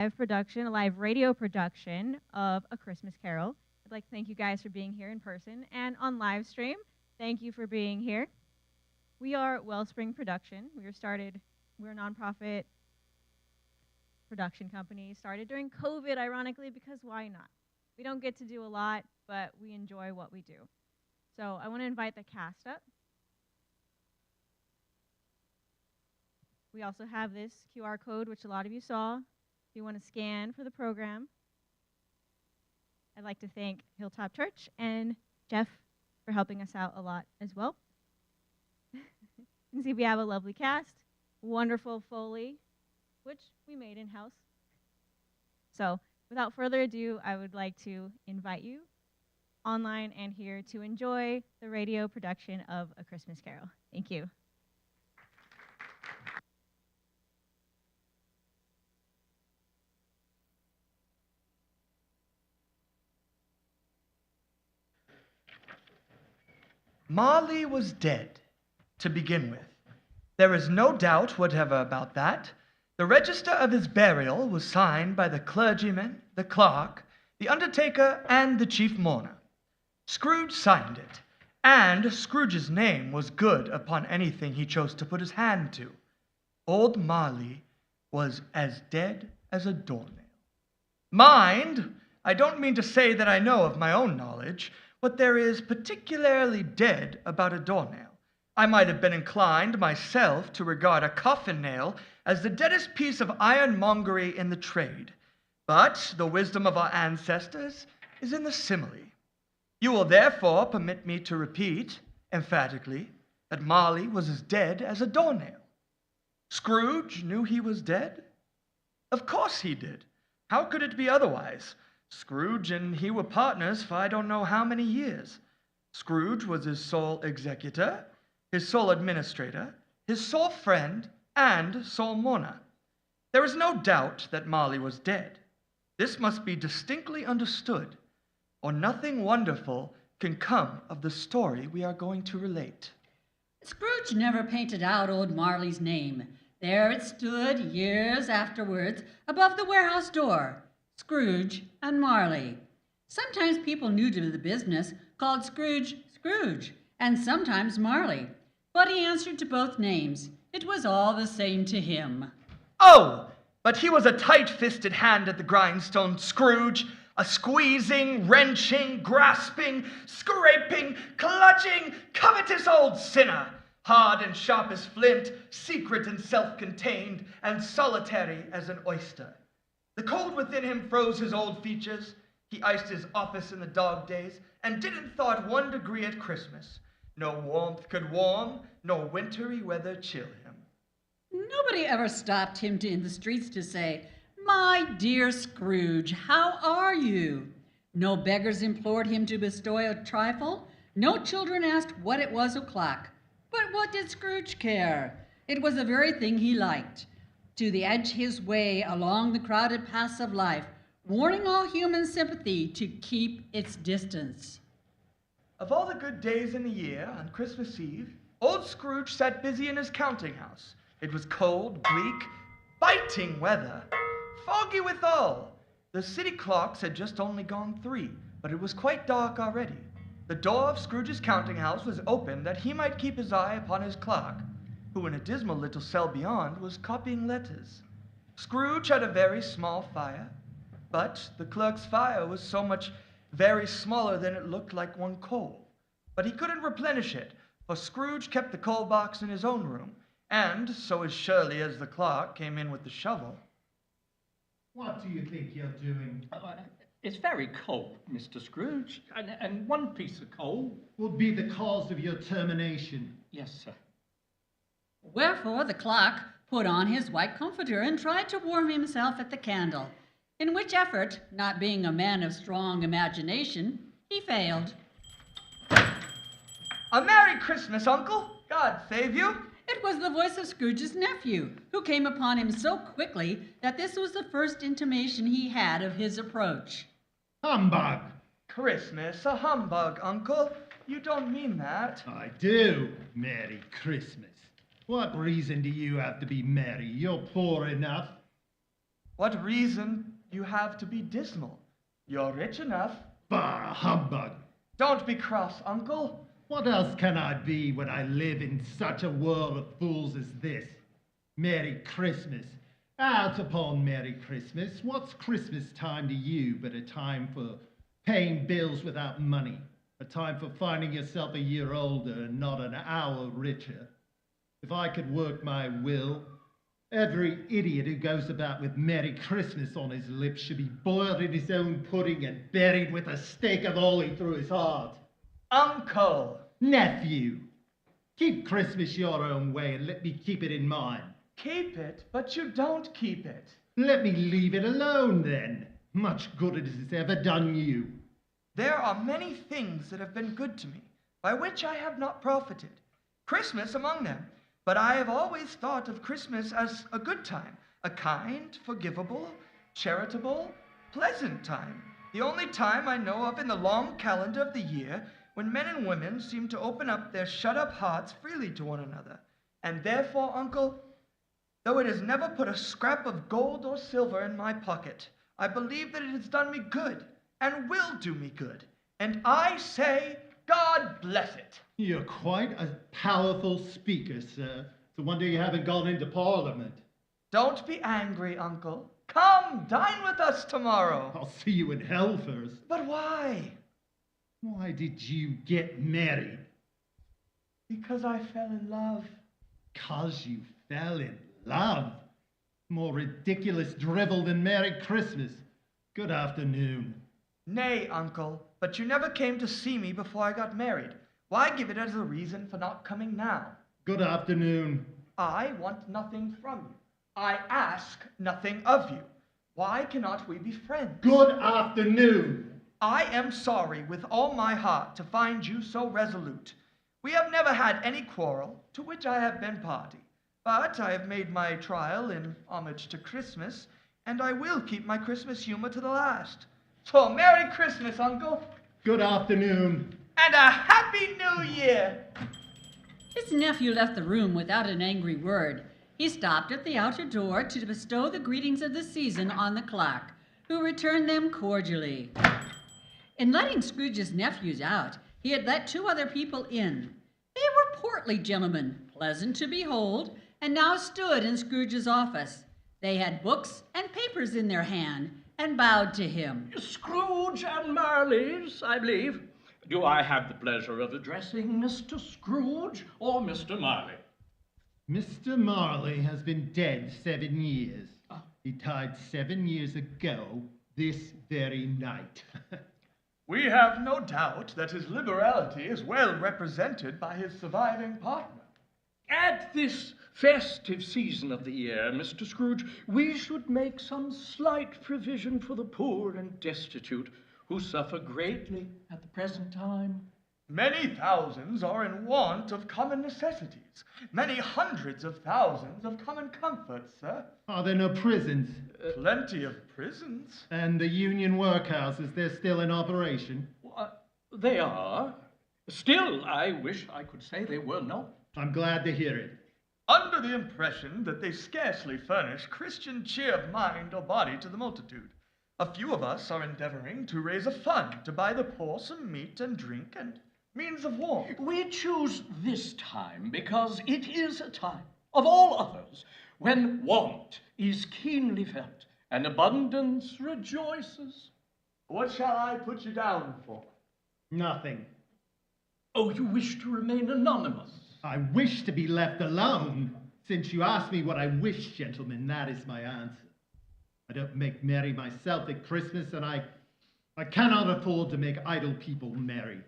live production, a live radio production of A Christmas Carol. I'd like to thank you guys for being here in person and on live stream. Thank you for being here. We are Wellspring Production. We're a nonprofit production company started during COVID, ironically, because why not? We don't get to do a lot, but we enjoy what we do. So I want to invite the cast up. We also have this QR code, which a lot of you saw, if you want to scan for the program. I'd like to thank Hilltop Church and Jeff for helping us out a lot as well. You can see we have a lovely cast, wonderful Foley, which we made in-house. So without further ado, I would like to invite you online and here to enjoy the radio production of A Christmas Carol. Thank you. Marley was dead, to begin with. There is no doubt whatever about that. The register of his burial was signed by the clergyman, the clerk, the undertaker, and the chief mourner. Scrooge signed it, and Scrooge's name was good upon anything he chose to put his hand to. Old Marley was as dead as a doornail. Mind, I don't mean to say that I know of my own knowledge what there is particularly dead about a doornail. I might have been inclined myself to regard a coffin nail as the deadest piece of ironmongery in the trade, but the wisdom of our ancestors is in the simile. You will therefore permit me to repeat, emphatically, that Marley was as dead as a doornail. Scrooge knew he was dead? Of course he did. How could it be otherwise? Scrooge and he were partners for I don't know how many years. Scrooge was his sole executor, his sole administrator, his sole friend, and sole mourner. There is no doubt that Marley was dead. This must be distinctly understood, or nothing wonderful can come of the story we are going to relate. Scrooge never painted out old Marley's name. There it stood years afterwards above the warehouse door. Scrooge and Marley. Sometimes people new to the business called Scrooge Scrooge, and sometimes Marley. But he answered to both names. It was all the same to him. Oh, but he was a tight-fisted hand at the grindstone, Scrooge, a squeezing, wrenching, grasping, scraping, clutching, covetous old sinner, hard and sharp as flint, secret and self-contained, and solitary as an oyster. The cold within him froze his old features. He iced his office in the dog days, and didn't thaw at 1 degree at Christmas. No warmth could warm, nor wintry weather chill him. Nobody ever stopped him in the streets to say, "My dear Scrooge, how are you?" No beggars implored him to bestow a trifle. No children asked what it was o'clock. But what did Scrooge care? It was the very thing he liked, to edge his way along the crowded paths of life, warning all human sympathy to keep its distance. Of all the good days in the year, on Christmas Eve, old Scrooge sat busy in his counting house. It was cold, bleak, biting weather, foggy withal. The city clocks had just only gone 3, but it was quite dark already. The door of Scrooge's counting house was open that he might keep his eye upon his clerk, who in a dismal little cell beyond was copying letters. Scrooge had a very small fire, but the clerk's fire was so much very smaller than it looked like one coal. But he couldn't replenish it, for Scrooge kept the coal box in his own room, and so as surely as the clerk came in with the shovel. What do you think you're doing? It's very cold, Mr. Scrooge, and one piece of coal. Would be the cause of your termination. Yes, sir. Wherefore the clerk put on his white comforter and tried to warm himself at the candle, in which effort, not being a man of strong imagination, he failed. A Merry Christmas, Uncle! God save you! It was the voice of Scrooge's nephew, who came upon him so quickly that this was the first intimation he had of his approach. Humbug! Christmas, a humbug, Uncle. You don't mean that. I do. Merry Christmas. What reason do you have to be merry? You're poor enough. What reason you have to be dismal? You're rich enough. Bah, humbug. Don't be cross, Uncle. What else can I be when I live in such a world of fools as this? Merry Christmas. Out upon Merry Christmas. What's Christmas time to you but a time for paying bills without money? A time for finding yourself a year older and not an hour richer? If I could work my will, every idiot who goes about with Merry Christmas on his lips should be boiled in his own pudding and buried with a stake of holly through his heart. Uncle! Nephew, keep Christmas your own way and let me keep it in mine. Keep it, but you don't keep it. Let me leave it alone then. Much good it has ever done you. There are many things that have been good to me, by which I have not profited. Christmas among them. But I have always thought of Christmas as a good time, a kind, forgivable, charitable, pleasant time. The only time I know of in the long calendar of the year when men and women seem to open up their shut-up hearts freely to one another. And therefore, Uncle, though it has never put a scrap of gold or silver in my pocket, I believe that it has done me good and will do me good. And I say, God bless it. You're quite a powerful speaker, sir. It's a wonder you haven't gone into Parliament. Don't be angry, Uncle. Come, dine with us tomorrow. I'll see you in hell first. But why? Why did you get married? Because I fell in love. 'Cause you fell in love. More ridiculous drivel than Merry Christmas. Good afternoon. Nay, Uncle, but you never came to see me before I got married. Why give it as a reason for not coming now? Good afternoon. I want nothing from you. I ask nothing of you. Why cannot we be friends? Good afternoon. I am sorry with all my heart to find you so resolute. We have never had any quarrel, to which I have been party. But I have made my trial in homage to Christmas, and I will keep my Christmas humor to the last. So, Merry Christmas, Uncle, Good afternoon. and a Happy New Year! His nephew left the room without an angry word. He stopped at the outer door to bestow the greetings of the season on the clerk, who returned them cordially. In letting Scrooge's nephews out, he had let two other people in. They were portly gentlemen, pleasant to behold, and now stood in Scrooge's office. They had books and papers in their hand, and bowed to him. Scrooge and Marley's, I believe. Do I have the pleasure of addressing Mr. Scrooge or Mr. Marley? Mr. Marley has been dead 7 years. He died 7 years ago, this very night. We have no doubt that his liberality is well represented by his surviving partner. At this festive season of the year, Mr. Scrooge, we should make some slight provision for the poor and destitute who suffer greatly at the present time. Many thousands are in want of common necessities, many hundreds of thousands of common comforts, sir. Are there no prisons? Plenty of prisons. And the union workhouses, they're still in operation? They are. Still, I wish I could say they were not. I'm glad to hear it. Under the impression that they scarcely furnish Christian cheer of mind or body to the multitude, a few of us are endeavoring to raise a fund to buy the poor some meat and drink and means of warmth. We choose this time because it is a time, of all others, when want is keenly felt and abundance rejoices. What shall I put you down for? Nothing. Oh, you wish to remain anonymous? I wish to be left alone. Since you asked me what I wish, gentlemen, that is my answer. I don't make merry myself at Christmas, and I cannot afford to make idle people merry.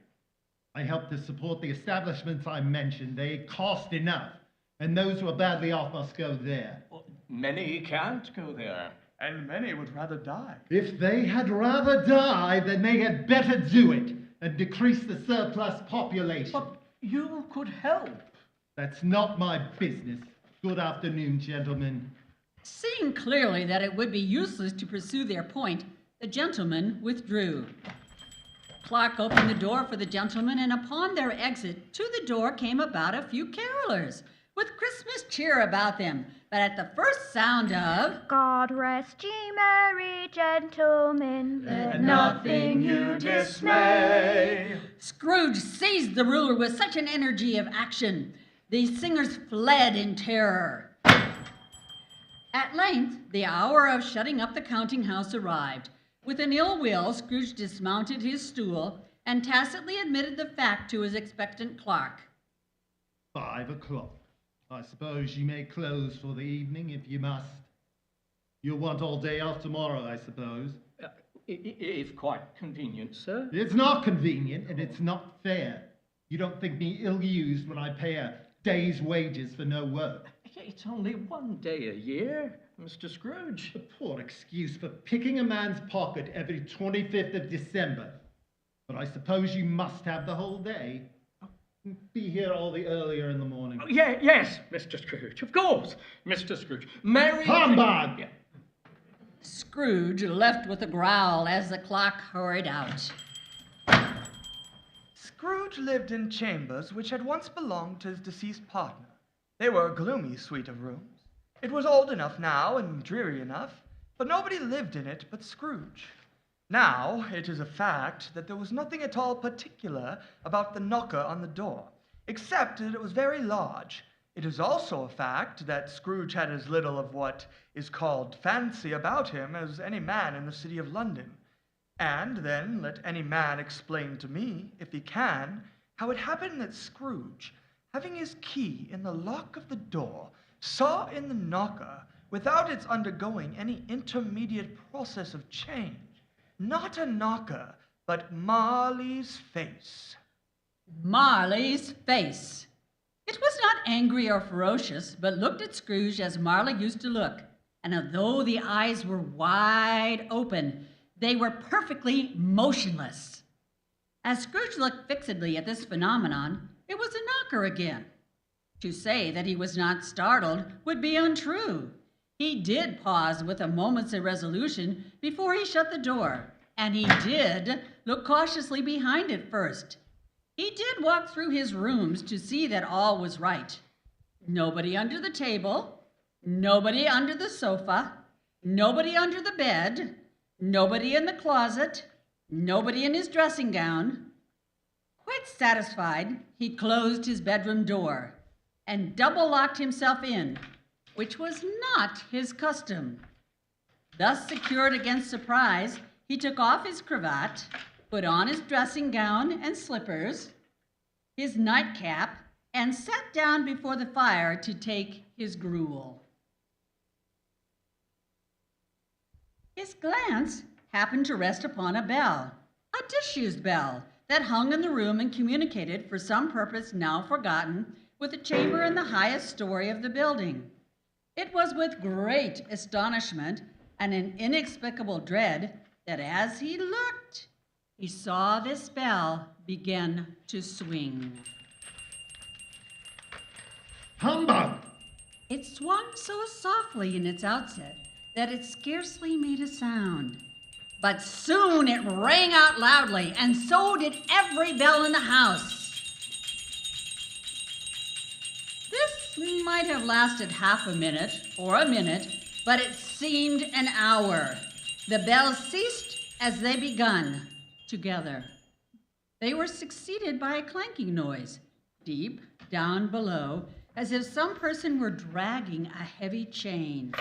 I help to support the establishments I mentioned. They cost enough, and those who are badly off must go there. Well, many can't go there. And many would rather die. If they had rather die, then they had better do it and decrease the surplus population. But you could help. That's not my business. Good afternoon, gentlemen. Seeing clearly that it would be useless to pursue their point, the gentlemen withdrew. Clark opened the door for the gentlemen, and upon their exit to the door came about a few carolers, with Christmas cheer about them, But at the first sound of God rest ye merry gentlemen, Let nothing you dismay. Scrooge seized the ruler with such an energy of action, the singers fled in terror. At length, the hour of shutting up the counting house arrived. With an ill will, Scrooge dismounted his stool and tacitly admitted the fact to his expectant clerk. 5 o'clock. I suppose you may close for the evening if you must. You'll want all day off tomorrow, I suppose. If quite convenient, sir. It's not convenient and it's not fair. You don't think me ill-used when I pay a day's wages for no work. It's only 1 day a year, Mr. Scrooge. A poor excuse for picking a man's pocket every 25th of December. But I suppose you must have the whole day. Be here all the earlier in the morning. Oh, yes, Mr. Scrooge, of course, Mr. Scrooge. Mary... Humbug! Yeah. Scrooge left with a growl as the clerk hurried out. Scrooge lived in chambers which had once belonged to his deceased partner. They were a gloomy suite of rooms. It was old enough now and dreary enough, but nobody lived in it but Scrooge. Now, it is a fact that there was nothing at all particular about the knocker on the door, except that it was very large. It is also a fact that Scrooge had as little of what is called fancy about him as any man in the city of London. And then let any man explain to me, if he can, how it happened that Scrooge, having his key in the lock of the door, saw in the knocker, without its undergoing any intermediate process of change, not a knocker, but Marley's face. Marley's face. It was not angry or ferocious, but looked at Scrooge as Marley used to look, and although the eyes were wide open, they were perfectly motionless. As Scrooge looked fixedly at this phenomenon, it was a knocker again. To say that he was not startled would be untrue. He did pause with a moment's irresolution before he shut the door, and he did look cautiously behind it first. He did walk through his rooms to see that all was right. Nobody under the table, nobody under the sofa, nobody under the bed, nobody in the closet, nobody in his dressing gown. Quite satisfied, he closed his bedroom door and double-locked himself in, which was not his custom. Thus secured against surprise, he took off his cravat, put on his dressing gown and slippers, his nightcap, and sat down before the fire to take his gruel. His glance happened to rest upon a bell, a disused bell, that hung in the room and communicated, for some purpose now forgotten, with a chamber in the highest story of the building. It was with great astonishment and an inexplicable dread that as he looked, he saw this bell begin to swing. Humbug! It swung so softly in its outset that it scarcely made a sound. But soon it rang out loudly, and so did every bell in the house. This might have lasted half a minute or a minute, but it seemed an hour. The bells ceased as they begun, together. They were succeeded by a clanking noise, deep down below, as if some person were dragging a heavy chain.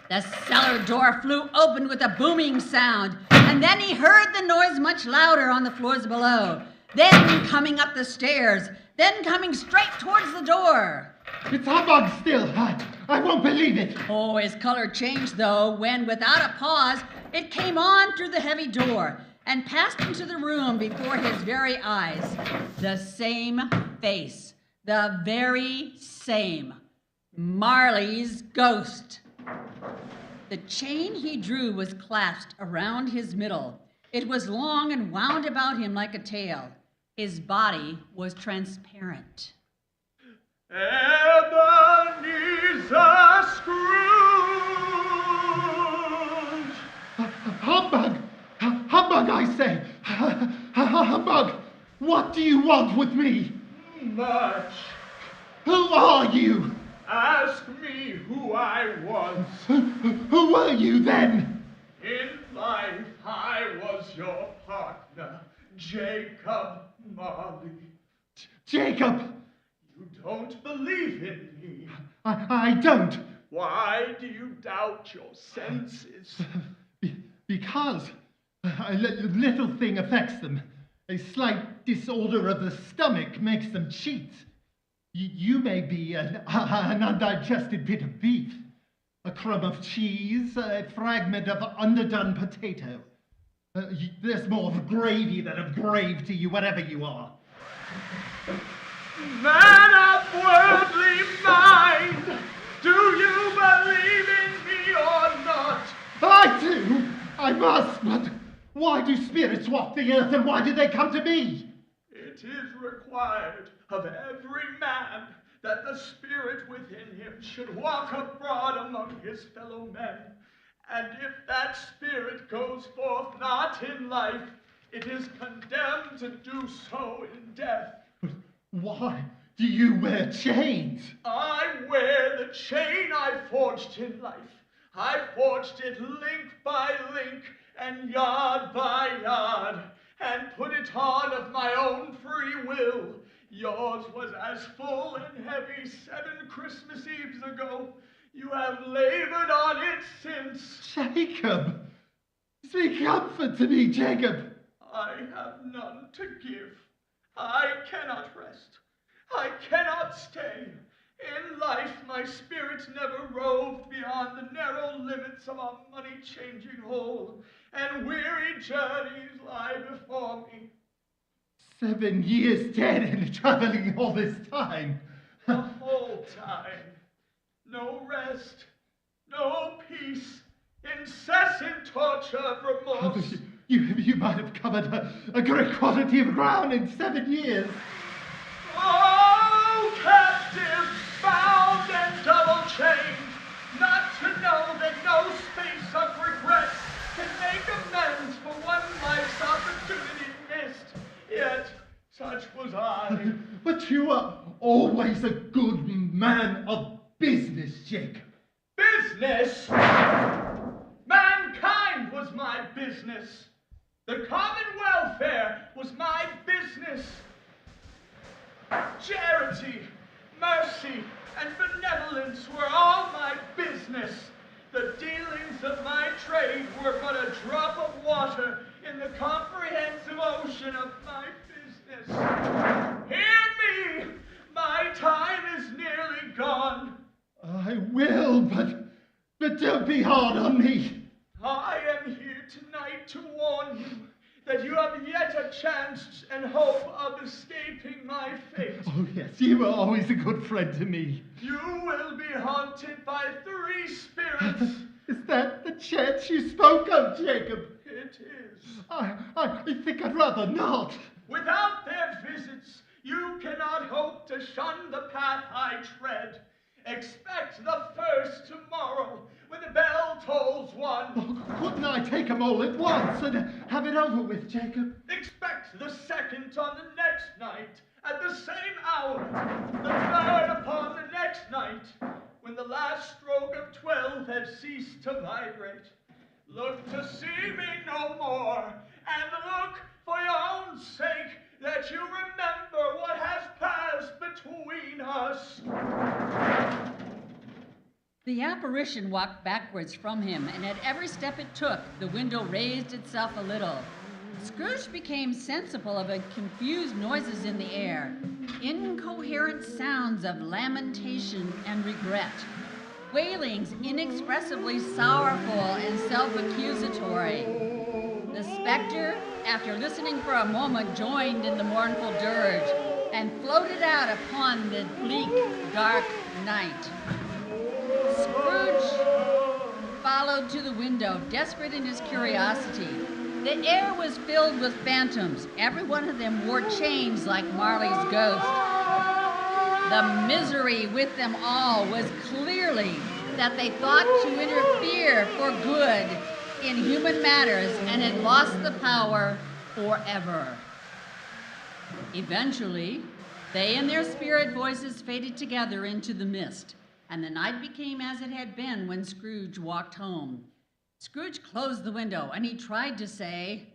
The cellar door flew open with a booming sound, and then he heard the noise much louder on the floors below, then coming up the stairs, then coming straight towards the door. It's humbug still! I won't believe it! Oh, his color changed, though, when, without a pause, it came on through the heavy door and passed into the room before his very eyes. The same face, the very same. Marley's ghost. The chain he drew was clasped around his middle. It was long and wound about him like a tail. His body was transparent. Ebenezer Scrooge! Humbug! Humbug, I say! Humbug! What do you want with me? Much. Who are you? Ask me who I was. Who were you then? In life, I was your partner, Jacob Marley. Jacob! You don't believe in me. I don't. Why do you doubt your senses? Because a little thing affects them. A slight disorder of the stomach makes them cheat. You may be an undigested bit of beef, a crumb of cheese, a fragment of underdone potato. There's more of gravy than of grave to you, whatever you are. Man of worldly mind, do you believe in me or not? I do! I must, but why do spirits walk the earth and why do they come to me? It is required of every man that the spirit within him should walk abroad among his fellow men. And if that spirit goes forth not in life, it is condemned to do so in death. Why do you wear chains? I wear the chain I forged in life. I forged it link by link and yard by yard, and put it on of my own free will. Yours was as full and heavy 7 Christmas Eves ago. You have labored on it since. Jacob! Speak comfort to me, Jacob! I have none to give. I cannot rest. I cannot stay. In life, my spirit never roved beyond the narrow limits of a money-changing hole, and weary journeys lie before me. 7 years dead and traveling all this time. The whole time. No rest, no peace, incessant torture of remorse. You might have covered a great quantity of ground in 7 years. Oh, captive, bound and double-chained, not to know that no space of regret can make amends for one life's opportunity missed. Yet, such was I. But you are always a good man of business, Jacob. Business? Mankind was my business. The common welfare was my business. Charity, mercy, and benevolence were all my business. The dealings of my trade were but a drop of water in the comprehensive ocean of my business. Hear me! My time is nearly gone. I will, but don't be hard on me. I am here tonight to warn you that you have yet a chance and hope of escaping my fate. Oh, yes, you were always a good friend to me. You will be haunted by 3 spirits. Is that the chance you spoke of, Jacob? It is. I think I'd rather not. Without their visits, you cannot hope to shun the path I tread. Expect the first tomorrow, when the bell tolls 1. Oh, couldn't I take them all at once and have it over with, Jacob? Expect the second on the next night, at the same hour. The third upon the next night, when the last stroke of 12 has ceased to vibrate. Look to see me no more, and look for your own sake that you remember what has passed between us. The apparition walked backwards from him, and at every step it took, the window raised itself a little. Scrooge became sensible of a confused noises in the air, incoherent sounds of lamentation and regret, wailings inexpressibly sorrowful and self-accusatory. The specter, after listening for a moment, joined in the mournful dirge and floated out upon the bleak, dark night. Scrooge followed to the window, desperate in his curiosity. The air was filled with phantoms. Every one of them wore chains like Marley's ghost. The misery with them all was clearly that they thought to interfere for good in human matters and had lost the power forever. Eventually, they and their spirit voices faded together into the mist. and the night became as it had been when Scrooge walked home. Scrooge closed the window, and he tried to say,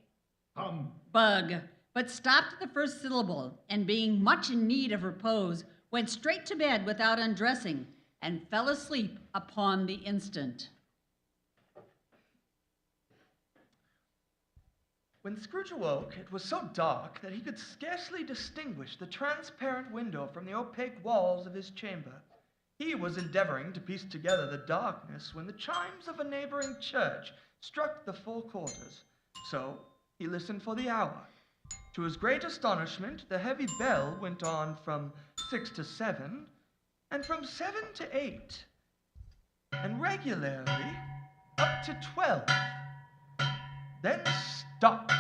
bug, but stopped at the first syllable, and being much in need of repose, went straight to bed without undressing, and fell asleep upon the instant. When Scrooge awoke, it was so dark that he could scarcely distinguish the transparent window from the opaque walls of his chamber. He was endeavoring to piece together the darkness when the chimes of a neighboring church struck the 4 quarters. So he listened for the hour. To his great astonishment, the heavy bell went on from 6 to 7, and from 7 to 8, and regularly up to 12. Then stopped.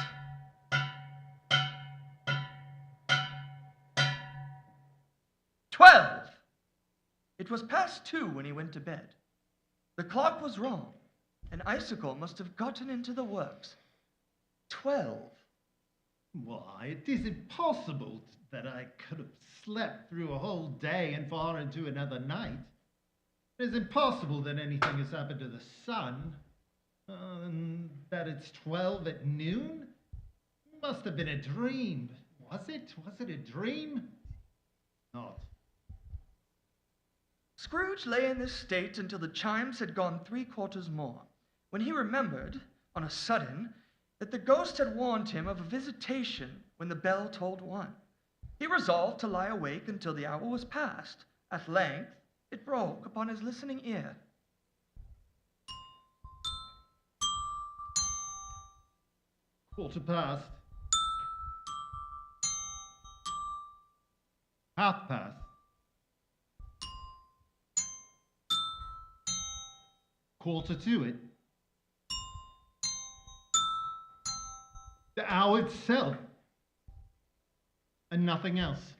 It was past 2 when he went to bed. The clock was wrong. An icicle must have gotten into the works. 12. Why, it is impossible that I could have slept through a whole day and far into another night. It is impossible that anything has happened to the sun. And that it's 12 at noon? Must have been a dream. Was it? Was it a dream? Not. Scrooge lay in this state until the chimes had gone 3 quarters more, when he remembered, on a sudden, that the ghost had warned him of a visitation when the bell tolled 1. He resolved to lie awake until the hour was past. At length, it broke upon his listening ear. Quarter past. Half past. Quarter to it. The hour itself. And nothing else.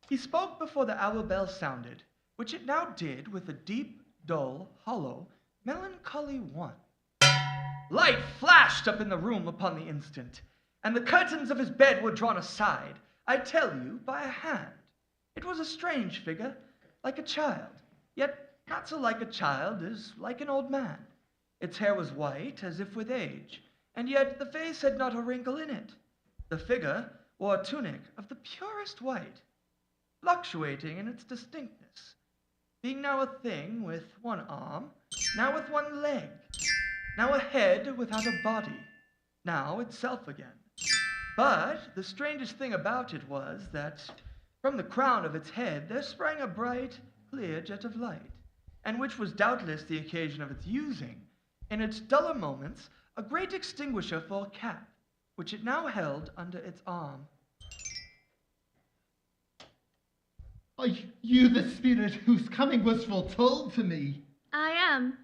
He spoke before the hour bell sounded, which it now did with a deep, dull, hollow, melancholy 1. Light flashed up in the room upon the instant, and the curtains of his bed were drawn aside, I tell you, by a hand. It was a strange figure, like a child, yet not so like a child as like an old man. Its hair was white, as if with age, and yet the face had not a wrinkle in it. The figure wore a tunic of the purest white, fluctuating in its distinctness, being now a thing with 1 arm, now with 1 leg, now a head without a body, now itself again. But the strangest thing about it was that from the crown of its head there sprang a bright, clear jet of light, and which was doubtless the occasion of its using, in its duller moments, a great extinguisher for a cap, which it now held under its arm. Are you the spirit whose coming was foretold to me? I am.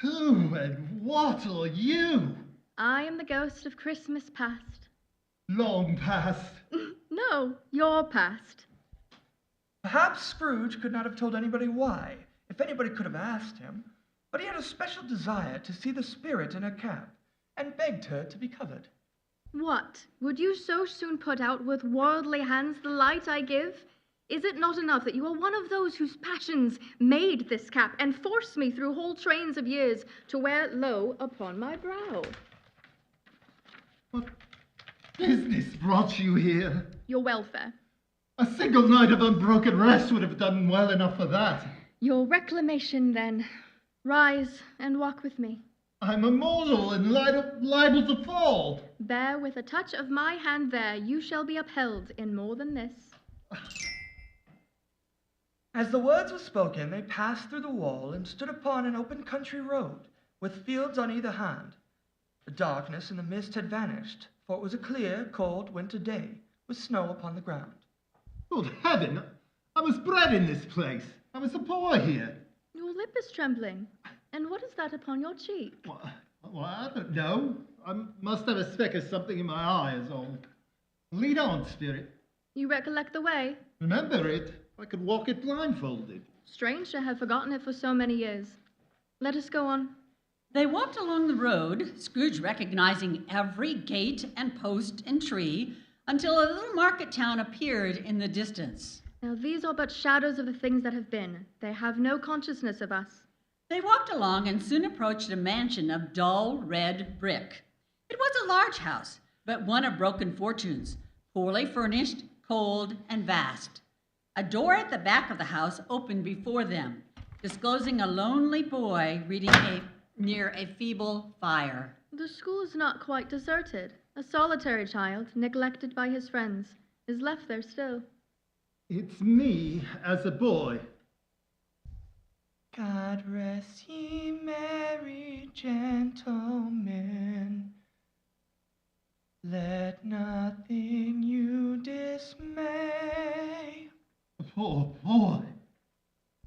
Who and what are you? I am the ghost of Christmas past. Long past. No, your past. Perhaps Scrooge could not have told anybody why, if anybody could have asked him, but he had a special desire to see the spirit in her cap, and begged her to be covered. What? Would you so soon put out with worldly hands the light I give? Is it not enough that you are one of those whose passions made this cap and forced me through whole trains of years to wear it low upon my brow? What business brought you here? Your welfare. A single night of unbroken rest would have done well enough for that. Your reclamation, then. Rise and walk with me. I'm a mortal and liable to fall. Bear with a touch of my hand there, you shall be upheld in more than this. As the words were spoken, they passed through the wall and stood upon an open country road, with fields on either hand. The darkness and the mist had vanished, for it was a clear, cold winter day, with snow upon the ground. Good heaven! I was bred in this place. I was a boy here. Your lip is trembling. And what is that upon your cheek? Well, I don't know. I must have a speck of something in my eye, is all. Lead on, spirit. You recollect the way? Remember it. I could walk it blindfolded. Strange to have forgotten it for so many years. Let us go on. They walked along the road, Scrooge recognizing every gate and post and tree, until a little market town appeared in the distance. Now these are but shadows of the things that have been. They have no consciousness of us. They walked along and soon approached a mansion of dull red brick. It was a large house, but one of broken fortunes, poorly furnished, cold, and vast. A door at the back of the house opened before them, disclosing a lonely boy reading near a feeble fire. The school is not quite deserted. A solitary child, neglected by his friends, is left there still. It's me as a boy. God rest ye merry gentlemen. Let nothing you dismay. Poor boy.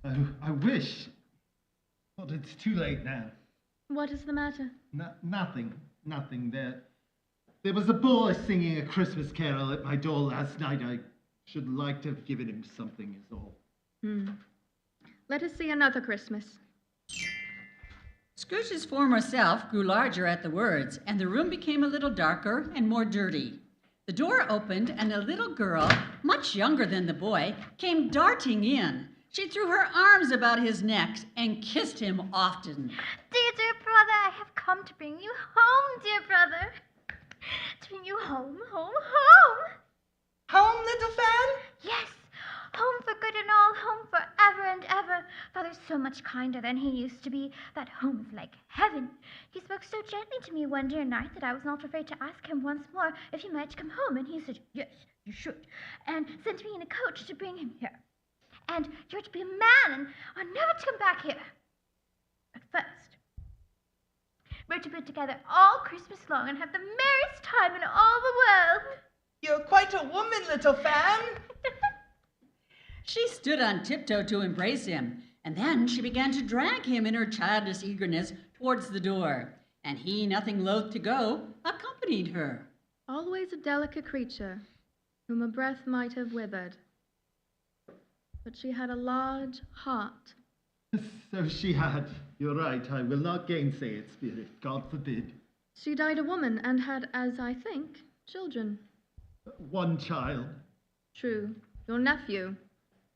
I wish. But it's too late now. What is the matter? Nothing. There was a boy singing a Christmas carol at my door last night. I should like to have given him something, is all. Let us see another Christmas. Scrooge's former self grew larger at the words, and the room became a little darker and more dirty. The door opened, and a little girl, much younger than the boy, came darting in. She threw her arms about his neck and kissed him often. Dear brother, I have come to bring you home, dear brother. To bring you home. Home, little Fan? Yes, home for good and all, home forever and ever. Father's so much kinder than he used to be. That home is like heaven. He spoke so gently to me one dear night that I was not afraid to ask him once more if he might come home, and he said, yes, you should, and sent me in a coach to bring him here. And you're to be a man and are never to come back here. But first, we're to be together all Christmas long and have the merriest time in all the world. You're quite a woman, little Fan. She stood on tiptoe to embrace him, and then she began to drag him in her childish eagerness towards the door, and he, nothing loath to go, accompanied her. Always a delicate creature, whom a breath might have withered. But she had a large heart. So she had. You're right. I will not gainsay it, Spirit. God forbid. She died a woman and had, as I think, children. One child. True. Your nephew.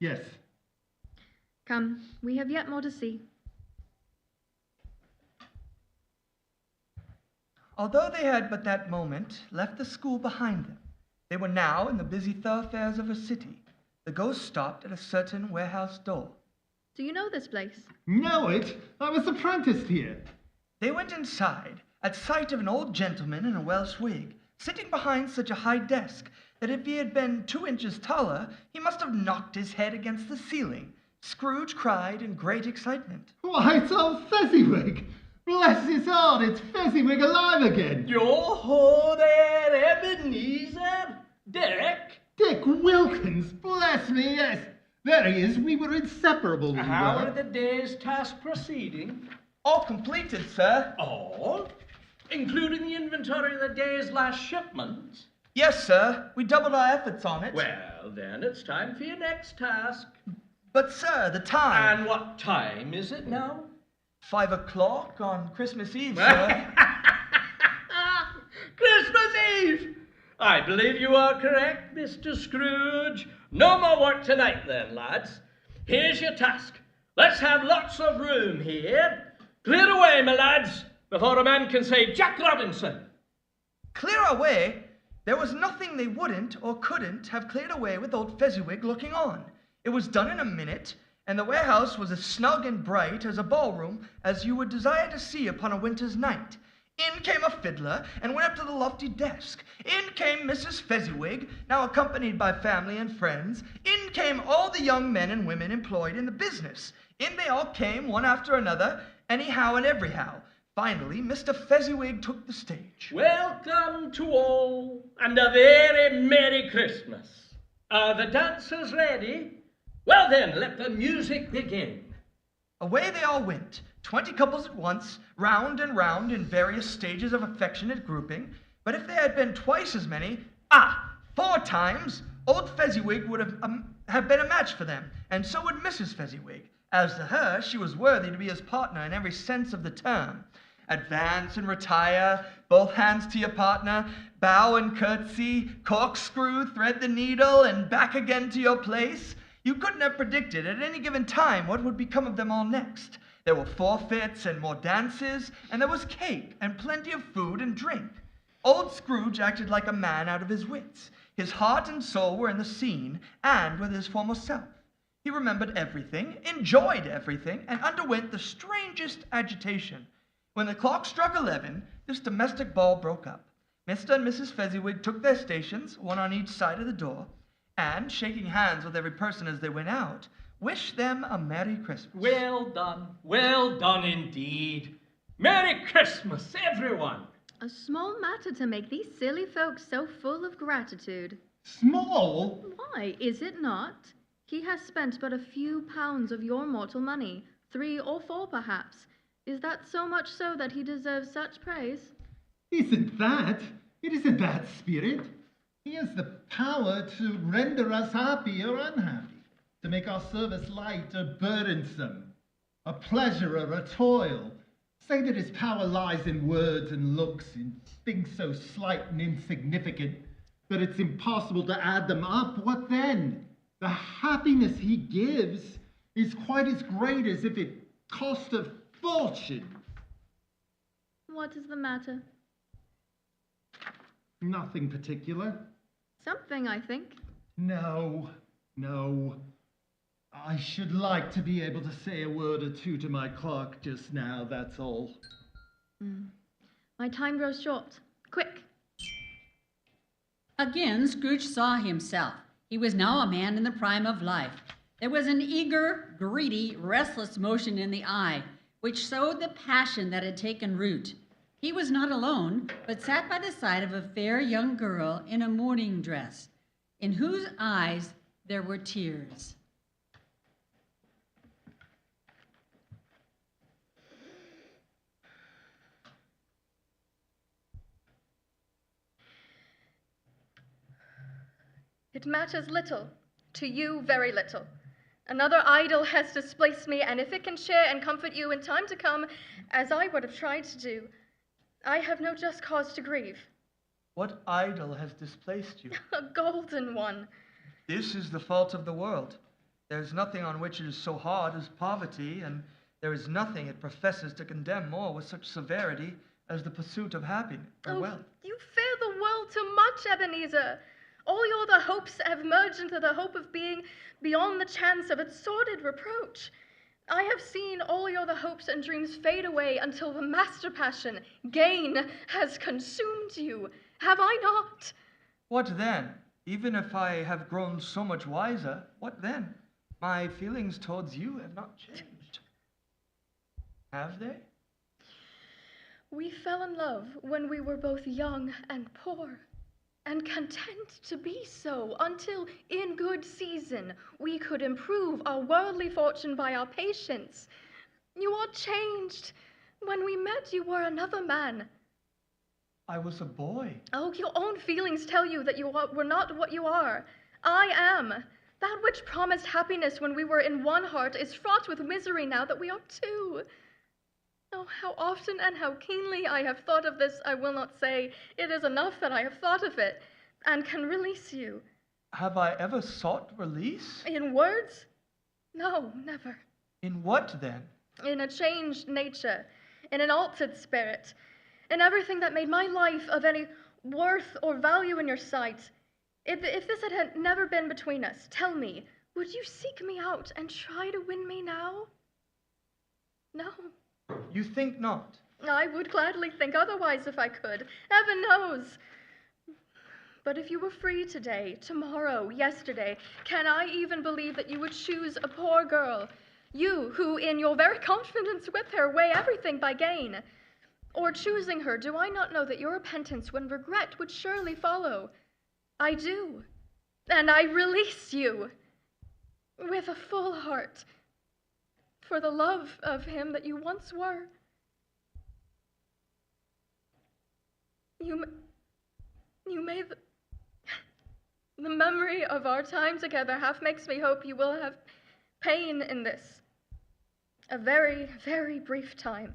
Yes. Come, we have yet more to see. Although they had but that moment left the school behind them, they were now in the busy thoroughfares of a city. The ghost stopped at a certain warehouse door. Do you know this place? Know it? I was apprenticed here. They went inside at sight of an old gentleman in a Welsh wig, sitting behind such a high desk that if he had been 2 inches taller, he must have knocked his head against the ceiling. Scrooge cried in great excitement. Why, it's old Fezziwig! Bless his heart, it's Fezziwig alive again! Yo-ho there, Ebenezer! Dick! Dick Wilkins, bless me, yes! There he is, we were inseparable. How are the day's task proceeding? All completed, sir. All? Including the inventory of the day's last shipment? Yes, sir. We doubled our efforts on it. Well, then it's time for your next task. But, sir, the time... And what time is it now? 5 o'clock on Christmas Eve, sir. Christmas Eve! I believe you are correct, Mr. Scrooge. No more work tonight, then, lads. Here's your task. Let's have lots of room here. Clear away, my lads, before a man can say Jack Robinson. Clear away? There was nothing they wouldn't or couldn't have cleared away with old Fezziwig looking on. It was done in a minute, and the warehouse was as snug and bright as a ballroom as you would desire to see upon a winter's night. In came a fiddler and went up to the lofty desk. In came Mrs. Fezziwig, now accompanied by family and friends. In came all the young men and women employed in the business. In they all came, one after another, anyhow and everyhow. Finally, Mr. Fezziwig took the stage. Welcome to all, and a very Merry Christmas. Are the dancers ready? Well then, let the music begin. Away they all went, 20 couples at once, round and round in various stages of affectionate grouping. But if there had been twice as many, 4 times, old Fezziwig would have been a match for them, and so would Mrs. Fezziwig. As to her, she was worthy to be his partner in every sense of the term. Advance and retire, both hands to your partner, bow and curtsy, corkscrew, thread the needle, and back again to your place. You couldn't have predicted at any given time what would become of them all next. There were forfeits and more dances, and there was cake and plenty of food and drink. Old Scrooge acted like a man out of his wits. His heart and soul were in the scene and with his former self. He remembered everything, enjoyed everything, and underwent the strangest agitation. When the clock struck 11, this domestic ball broke up. Mr. and Mrs. Fezziwig took their stations, one on each side of the door, and, shaking hands with every person as they went out, wished them a Merry Christmas. Well done indeed. Merry Christmas, everyone. A small matter to make these silly folks so full of gratitude. Small? Why, is it not? He has spent but a few pounds of your mortal money, 3 or 4 perhaps. Is that so much so that he deserves such praise? Isn't that? It isn't that, Spirit. He has the power to render us happy or unhappy, to make our service light or burdensome, a pleasure or a toil. Say that his power lies in words and looks, in things so slight and insignificant that it's impossible to add them up. What then? The happiness he gives is quite as great as if it cost a fortune. What is the matter? Nothing particular. Something, I think. No. I should like to be able to say a word or two to my clerk just now, that's all. My time grows short. Quick. Again, Scrooge saw himself. He was now a man in the prime of life. There was an eager, greedy, restless motion in the eye, which showed the passion that had taken root. He was not alone, but sat by the side of a fair young girl in a mourning dress, in whose eyes there were tears. It matters little. To you, very little. Another idol has displaced me, and if it can share and comfort you in time to come, as I would have tried to do, I have no just cause to grieve. What idol has displaced you? A golden one. This is the fault of the world. There is nothing on which it is so hard as poverty, and there is nothing it professes to condemn more with such severity as the pursuit of happiness or wealth. You fear the world too much, Ebenezer. All your other hopes have merged into the hope of being beyond the chance of its sordid reproach. I have seen all your other hopes and dreams fade away until the master passion, gain, has consumed you. Have I not? What then? Even if I have grown so much wiser, what then? My feelings towards you have not changed. Have they? We fell in love when we were both young and poor, and content to be so until, in good season, we could improve our worldly fortune by our patience. You are changed. When we met, you were another man. I was a boy. Oh, your own feelings tell you that you were not what you are. I am. That which promised happiness when we were in one heart is fraught with misery now that we are two. Oh, how often and how keenly I have thought of this, I will not say. It is enough that I have thought of it, and can release you. Have I ever sought release? In words? No, never. In what, then? In a changed nature, in an altered spirit, in everything that made my life of any worth or value in your sight. If this had never been between us, tell me, would you seek me out and try to win me now? No. You think not? I would gladly think otherwise if I could. Heaven knows. But if you were free today, tomorrow, yesterday, can I even believe that you would choose a poor girl? You, who in your very confidence with her weigh everything by gain. Or choosing her, do I not know that your repentance when regret would surely follow? I do. And I release you with a full heart, for the love of him that you once were. You may the memory of our time together half makes me hope you will have pain in this. A very, very brief time.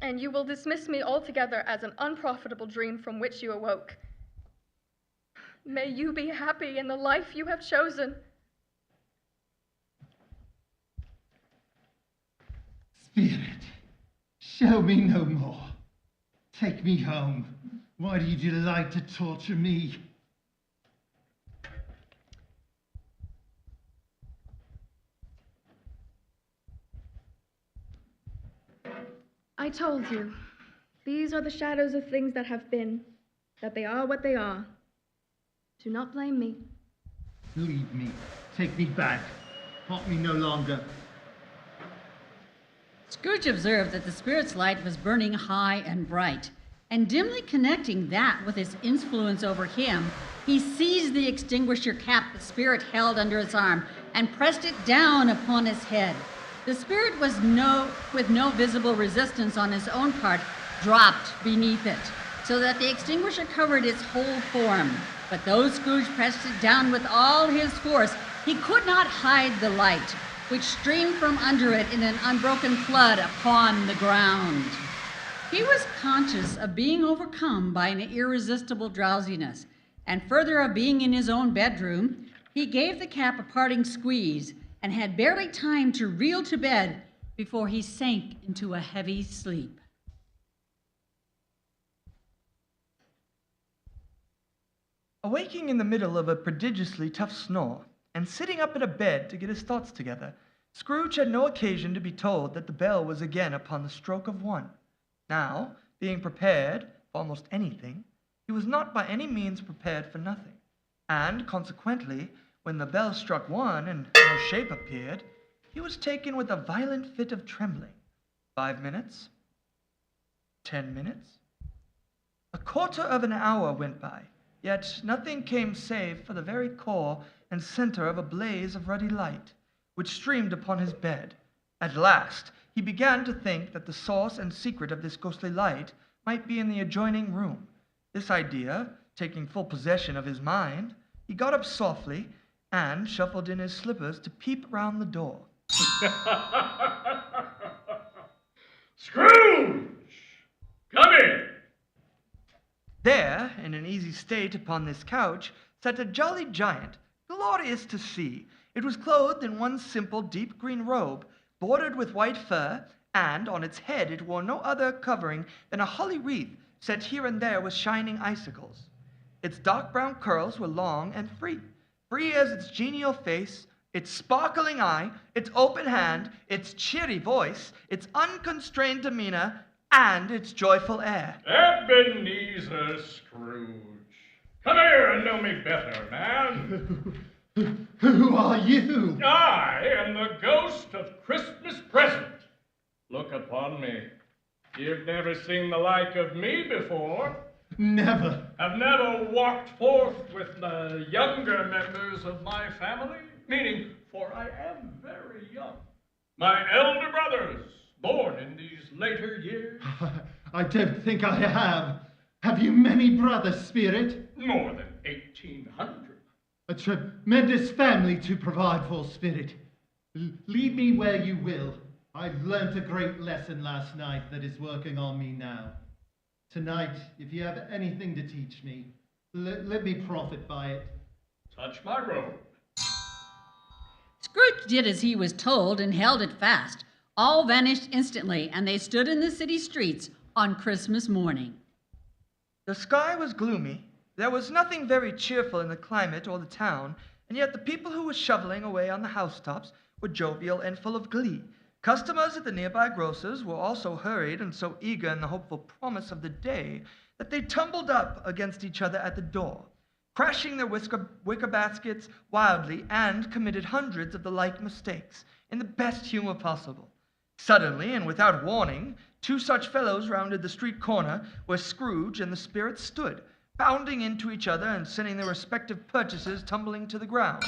And you will dismiss me altogether as an unprofitable dream from which you awoke. May you be happy in the life you have chosen. Show me no more. Take me home. Why do you delight to torture me? I told you. These are the shadows of things that have been, that they are what they are. Do not blame me. Leave me. Take me back. Haunt me no longer. Scrooge observed that the spirit's light was burning high and bright, and dimly connecting that with its influence over him, he seized the extinguisher cap the spirit held under his arm and pressed it down upon his head. The spirit was with no visible resistance on his own part, dropped beneath it, so that the extinguisher covered its whole form. But though Scrooge pressed it down with all his force, he could not hide the light, which streamed from under it in an unbroken flood upon the ground. He was conscious of being overcome by an irresistible drowsiness, and further of being in his own bedroom, he gave the cap a parting squeeze and had barely time to reel to bed before he sank into a heavy sleep. Awaking in the middle of a prodigiously tough snore, and sitting up in a bed to get his thoughts together, Scrooge had no occasion to be told that the bell was again upon the stroke of 1. Now, being prepared for almost anything, he was not by any means prepared for nothing, and consequently, when the bell struck 1 and no shape appeared, he was taken with a violent fit of trembling. 5 minutes, 10 minutes, a quarter of an hour went by, yet nothing came save for the very core and center of a blaze of ruddy light, which streamed upon his bed. At last, he began to think that the source and secret of this ghostly light might be in the adjoining room. This idea, taking full possession of his mind, he got up softly and shuffled in his slippers to peep round the door. Scrooge! Come in! There, in an easy state upon this couch, sat a jolly giant, glorious to see. It was clothed in one simple deep green robe, bordered with white fur, and on its head it wore no other covering than a holly wreath set here and there with shining icicles. Its dark brown curls were long and free as its genial face, its sparkling eye, its open hand, its cheery voice, its unconstrained demeanor, and its joyful air. Ebenezer Scrooge. Come here and know me better, man. Who are you? I am the ghost of Christmas present. Look upon me. You've never seen the like of me before. Never. Have never walked forth with the younger members of my family, meaning, for I am very young. My elder brothers, born in these later years. I don't think I have. Have you many brothers, Spirit? More than 1,800. A tremendous family to provide for, Spirit. Lead me where you will. I've learnt a great lesson last night that is working on me now. Tonight, if you have anything to teach me, let me profit by it. Touch my robe. Scrooge did as he was told and held it fast. All vanished instantly, and they stood in the city streets on Christmas morning. The sky was gloomy. There was nothing very cheerful in the climate or the town, and yet the people who were shoveling away on the housetops were jovial and full of glee. Customers at the nearby grocer's were also hurried and so eager in the hopeful promise of the day that they tumbled up against each other at the door, crashing their wicker baskets wildly, and committed hundreds of the like mistakes in the best humor possible. Suddenly, and without warning, 2 such fellows rounded the street corner where Scrooge and the spirit stood, bounding into each other and sending their respective purchases tumbling to the ground.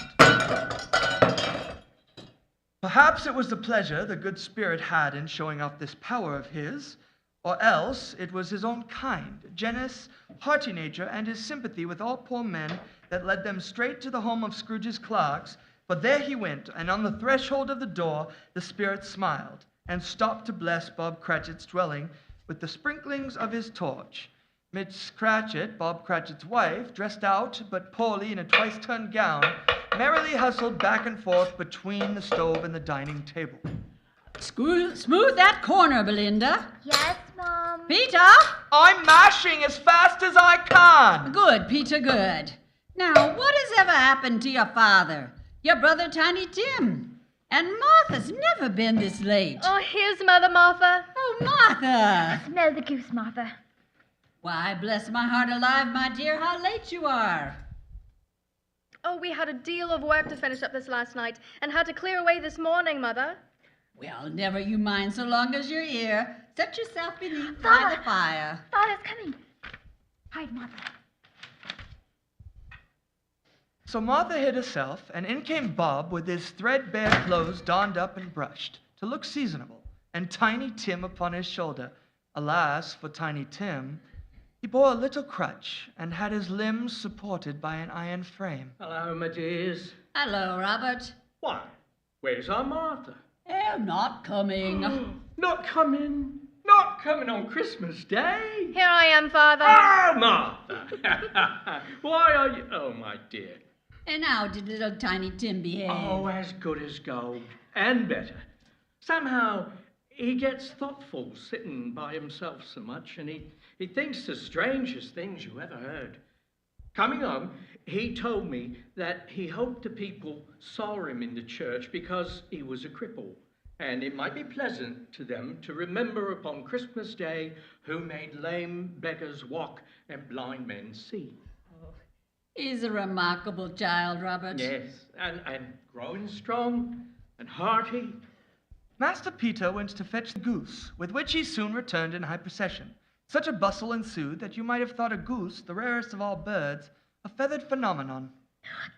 Perhaps it was the pleasure the good spirit had in showing off this power of his, or else it was his own kind, generous, hearty nature, and his sympathy with all poor men that led them straight to the home of Scrooge's clerks. For there he went, and on the threshold of the door the spirit smiled, and stopped to bless Bob Cratchit's dwelling with the sprinklings of his torch. Miss Cratchit, Bob Cratchit's wife, dressed out but poorly in a twice-turned gown, merrily hustled back and forth between the stove and the dining table. Smooth that corner, Belinda. Yes, Mom. Peter! I'm mashing as fast as I can. Good, Peter, good. Now, what has ever happened to your father? Your brother Tiny Tim? And Martha's never been this late. Oh, here's Mother Martha. Oh, Martha! Smell the goose, Martha. Why, bless my heart alive, my dear, how late you are. Oh, we had a deal of work to finish up this last night and had to clear away this morning, Mother. Well, never you mind so long as you're here. Set yourself beneath by Father! the fire. Father's coming. Hide, Martha. So Martha hid herself, and in came Bob with his threadbare clothes donned up and brushed, to look seasonable, and Tiny Tim upon his shoulder. Alas, for Tiny Tim, he bore a little crutch, and had his limbs supported by an iron frame. Hello, my dears. Hello, Robert. Why, where's our Martha? Oh, not coming. Not coming. Not coming on Christmas Day. Here I am, Father. Oh, Martha. Why are you... Oh, my dear. And how did little Tiny Tim behave? Oh, as good as gold. And better. Somehow, he gets thoughtful sitting by himself so much, and he thinks the strangest things you ever heard. Coming home, he told me that he hoped the people saw him in the church because he was a cripple, and it might be pleasant to them to remember upon Christmas Day who made lame beggars walk and blind men see. He's a remarkable child, Robert. Yes, and growing strong and hearty. Master Peter went to fetch the goose, with which he soon returned in high procession. Such a bustle ensued that you might have thought a goose, the rarest of all birds, a feathered phenomenon.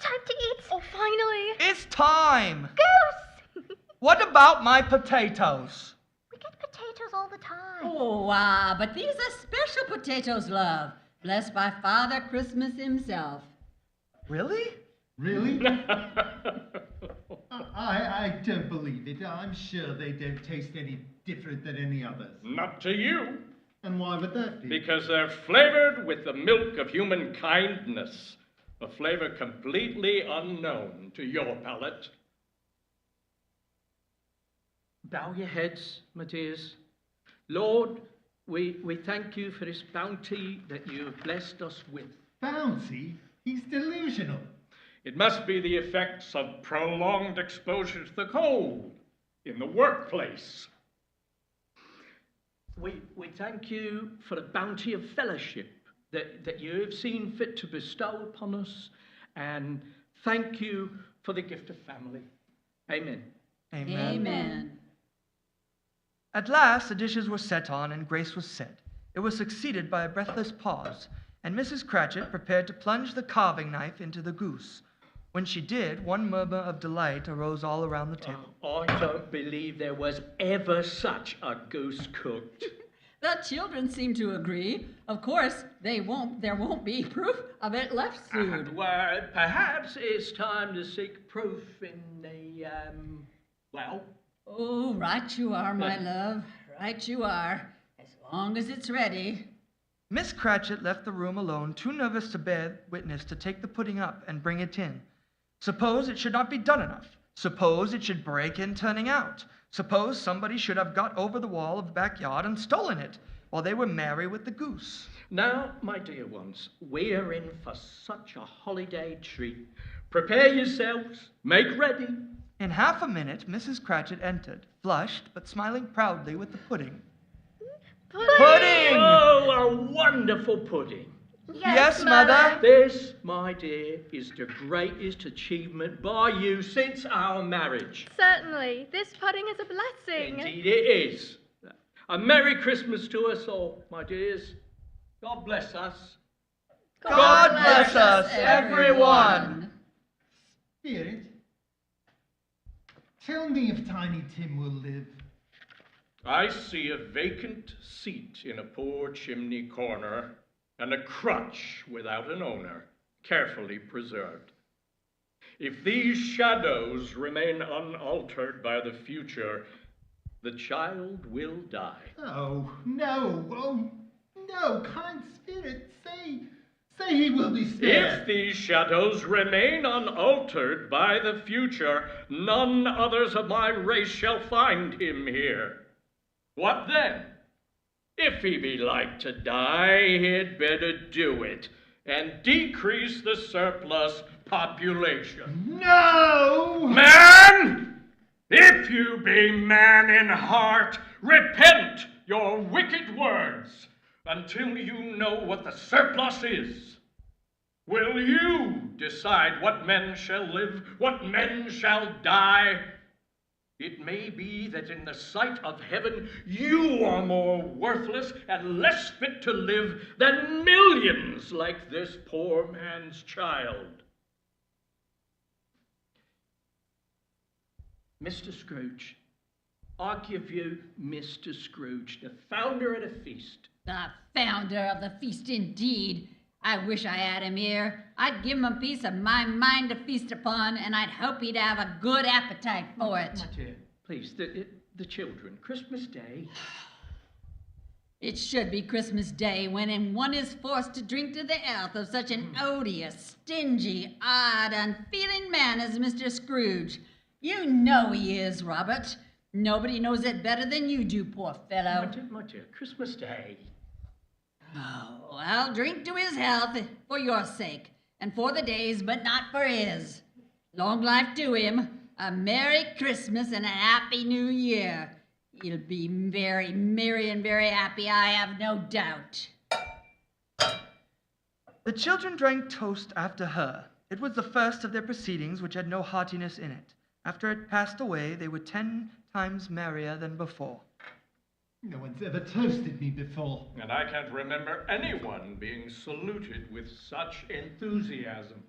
Time to eat. Oh, finally. It's time! Goose! What about my potatoes? We get potatoes all the time. Oh, wow, but these are special potatoes, love. Blessed by Father Christmas himself. Really? Really? I don't believe it. I'm sure they don't taste any different than any others. Not to you, And why would that be? because they're flavored with the milk of human kindness, a flavor completely unknown to your palate. Bow your heads, my dears. Lord, we thank you for this bounty that you have blessed us with. Bouncy? He's delusional. It must be the effects of prolonged exposure to the cold in the workplace. We thank you for the bounty of fellowship that you have seen fit to bestow upon us, and thank you for the gift of family. Amen. Amen. At last the dishes were set on and grace was said. It was succeeded by a breathless pause, and Mrs. Cratchit prepared to plunge the carving knife into the goose. When she did, one murmur of delight arose all around the table. I don't believe there was ever such a goose cooked. The children seem to agree. Of course, there won't be proof of it left soon. Well, perhaps it's time to seek proof in the, well... Oh, right you are, my love. Right you are. As long as it's ready. Miss Cratchit left the room alone, too nervous to bear witness to take the pudding up and bring it in. Suppose it should not be done enough. Suppose it should break in turning out. Suppose somebody should have got over the wall of the backyard and stolen it while they were merry with the goose. Now, my dear ones, we are in for such a holiday treat. Prepare yourselves, make ready. In half a minute, Mrs. Cratchit entered, flushed but smiling proudly with the pudding. Pudding! Oh, a wonderful pudding. Yes, Mother. This, my dear, is the greatest achievement by you since our marriage. Certainly. This pudding is a blessing. Indeed it is. A Merry Christmas to us all, my dears. God bless us. God bless us, everyone. Spirit, tell me if Tiny Tim will live. I see a vacant seat in a poor chimney corner, and a crutch without an owner, carefully preserved. If these shadows remain unaltered by the future, the child will die. Oh, no. Oh, no. Kind Spirit, say Say he will be If spared. these shadows remain unaltered by the future, none others of my race shall find him here. What then? If he be like to die, he'd better do it, and decrease the surplus population. No! Man! If you be man in heart, repent your wicked words until you know what the surplus is. Will you decide what men shall live, what men shall die? It may be that in the sight of heaven you are more worthless and less fit to live than millions like this poor man's child. Mr. Scrooge, I give you Mr. Scrooge, the founder of the feast. The founder of the feast, indeed. I wish I had him here. I'd give him a piece of my mind to feast upon, and I'd hope he'd have a good appetite for it. My dear, please, the children, Christmas Day. It should be Christmas Day when one is forced to drink to the health of such an odious, stingy, odd, unfeeling man as Mr. Scrooge. You know he is, Robert. Nobody knows it better than you do, poor fellow. My dear, Christmas Day. Oh, I'll drink to his health for your sake, and for the day's, but not for his. Long life to him, a Merry Christmas and a Happy New Year. He'll be very merry and very happy, I have no doubt. The children drank toast after her. It was the first of their proceedings which had no heartiness in it. After it passed away, they were 10 times merrier than before. No one's ever toasted me before. And I can't remember anyone being saluted with such enthusiasm.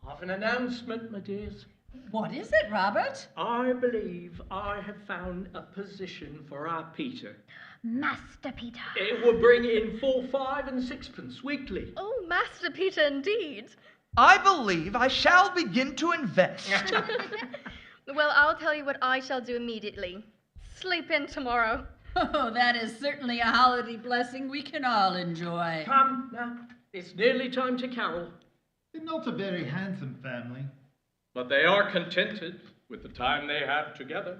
Of an announcement, my dears. What is it, Robert? I believe I have found a position for our Peter. Master Peter. It will bring in 4, 5, and 6pence weekly. Oh, Master Peter, indeed. I believe I shall begin to invest. Well, I'll tell you what I shall do immediately. Sleep in tomorrow. Oh, that is certainly a holiday blessing we can all enjoy. Come now, it's nearly time to carol. They're not a very handsome family. But they are contented with the time they have together.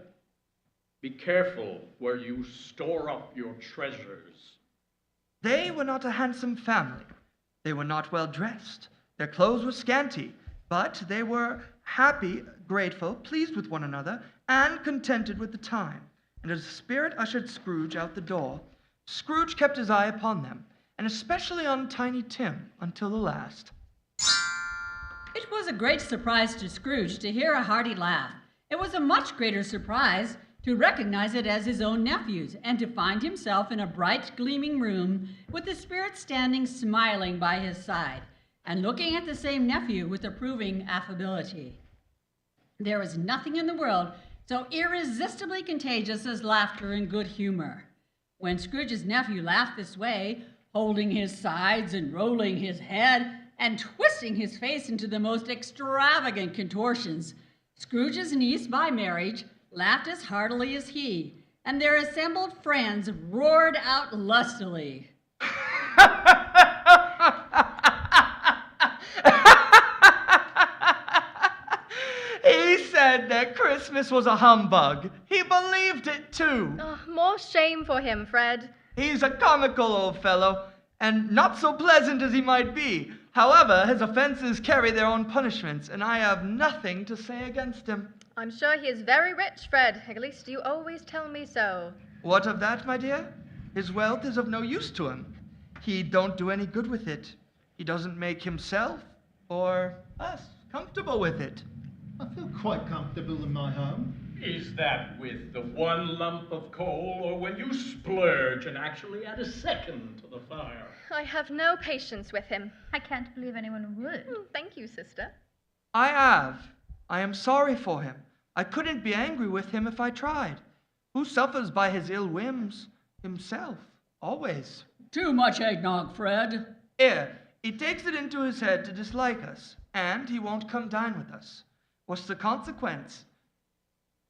Be careful where you store up your treasures. They were not a handsome family. They were not well dressed. Their clothes were scanty, but they were happy, grateful, pleased with one another, and contented with the time. And as the Spirit ushered Scrooge out the door, Scrooge kept his eye upon them, and especially on Tiny Tim until the last. It was a great surprise to Scrooge to hear a hearty laugh. It was a much greater surprise to recognize it as his own nephew's, and to find himself in a bright, gleaming room with the Spirit standing smiling by his side, and looking at the same nephew with approving affability. There was nothing in the world so irresistibly contagious as laughter and good humor. When Scrooge's nephew laughed this way, holding his sides and rolling his head and twisting his face into the most extravagant contortions, Scrooge's niece by marriage laughed as heartily as he, and their assembled friends roared out lustily. He said that Christmas was a humbug. He believed it too. Oh, more shame for him, Fred. He's a comical old fellow, and not so pleasant as he might be. However, his offenses carry their own punishments, and I have nothing to say against him. I'm sure he is very rich, Fred. At least you always tell me so. What of that, my dear? His wealth is of no use to him. He don't do any good with it. He doesn't make himself or us comfortable with it. I feel quite comfortable in my home. Is that with the one lump of coal, or when you splurge and actually add a second to the fire? I have no patience with him. I can't believe anyone would. Thank you, sister. I have. I am sorry for him. I couldn't be angry with him if I tried. Who suffers by his ill whims? Himself, always. Too much eggnog, Fred. Here, he takes it into his head to dislike us, and he won't come dine with us. What's the consequence?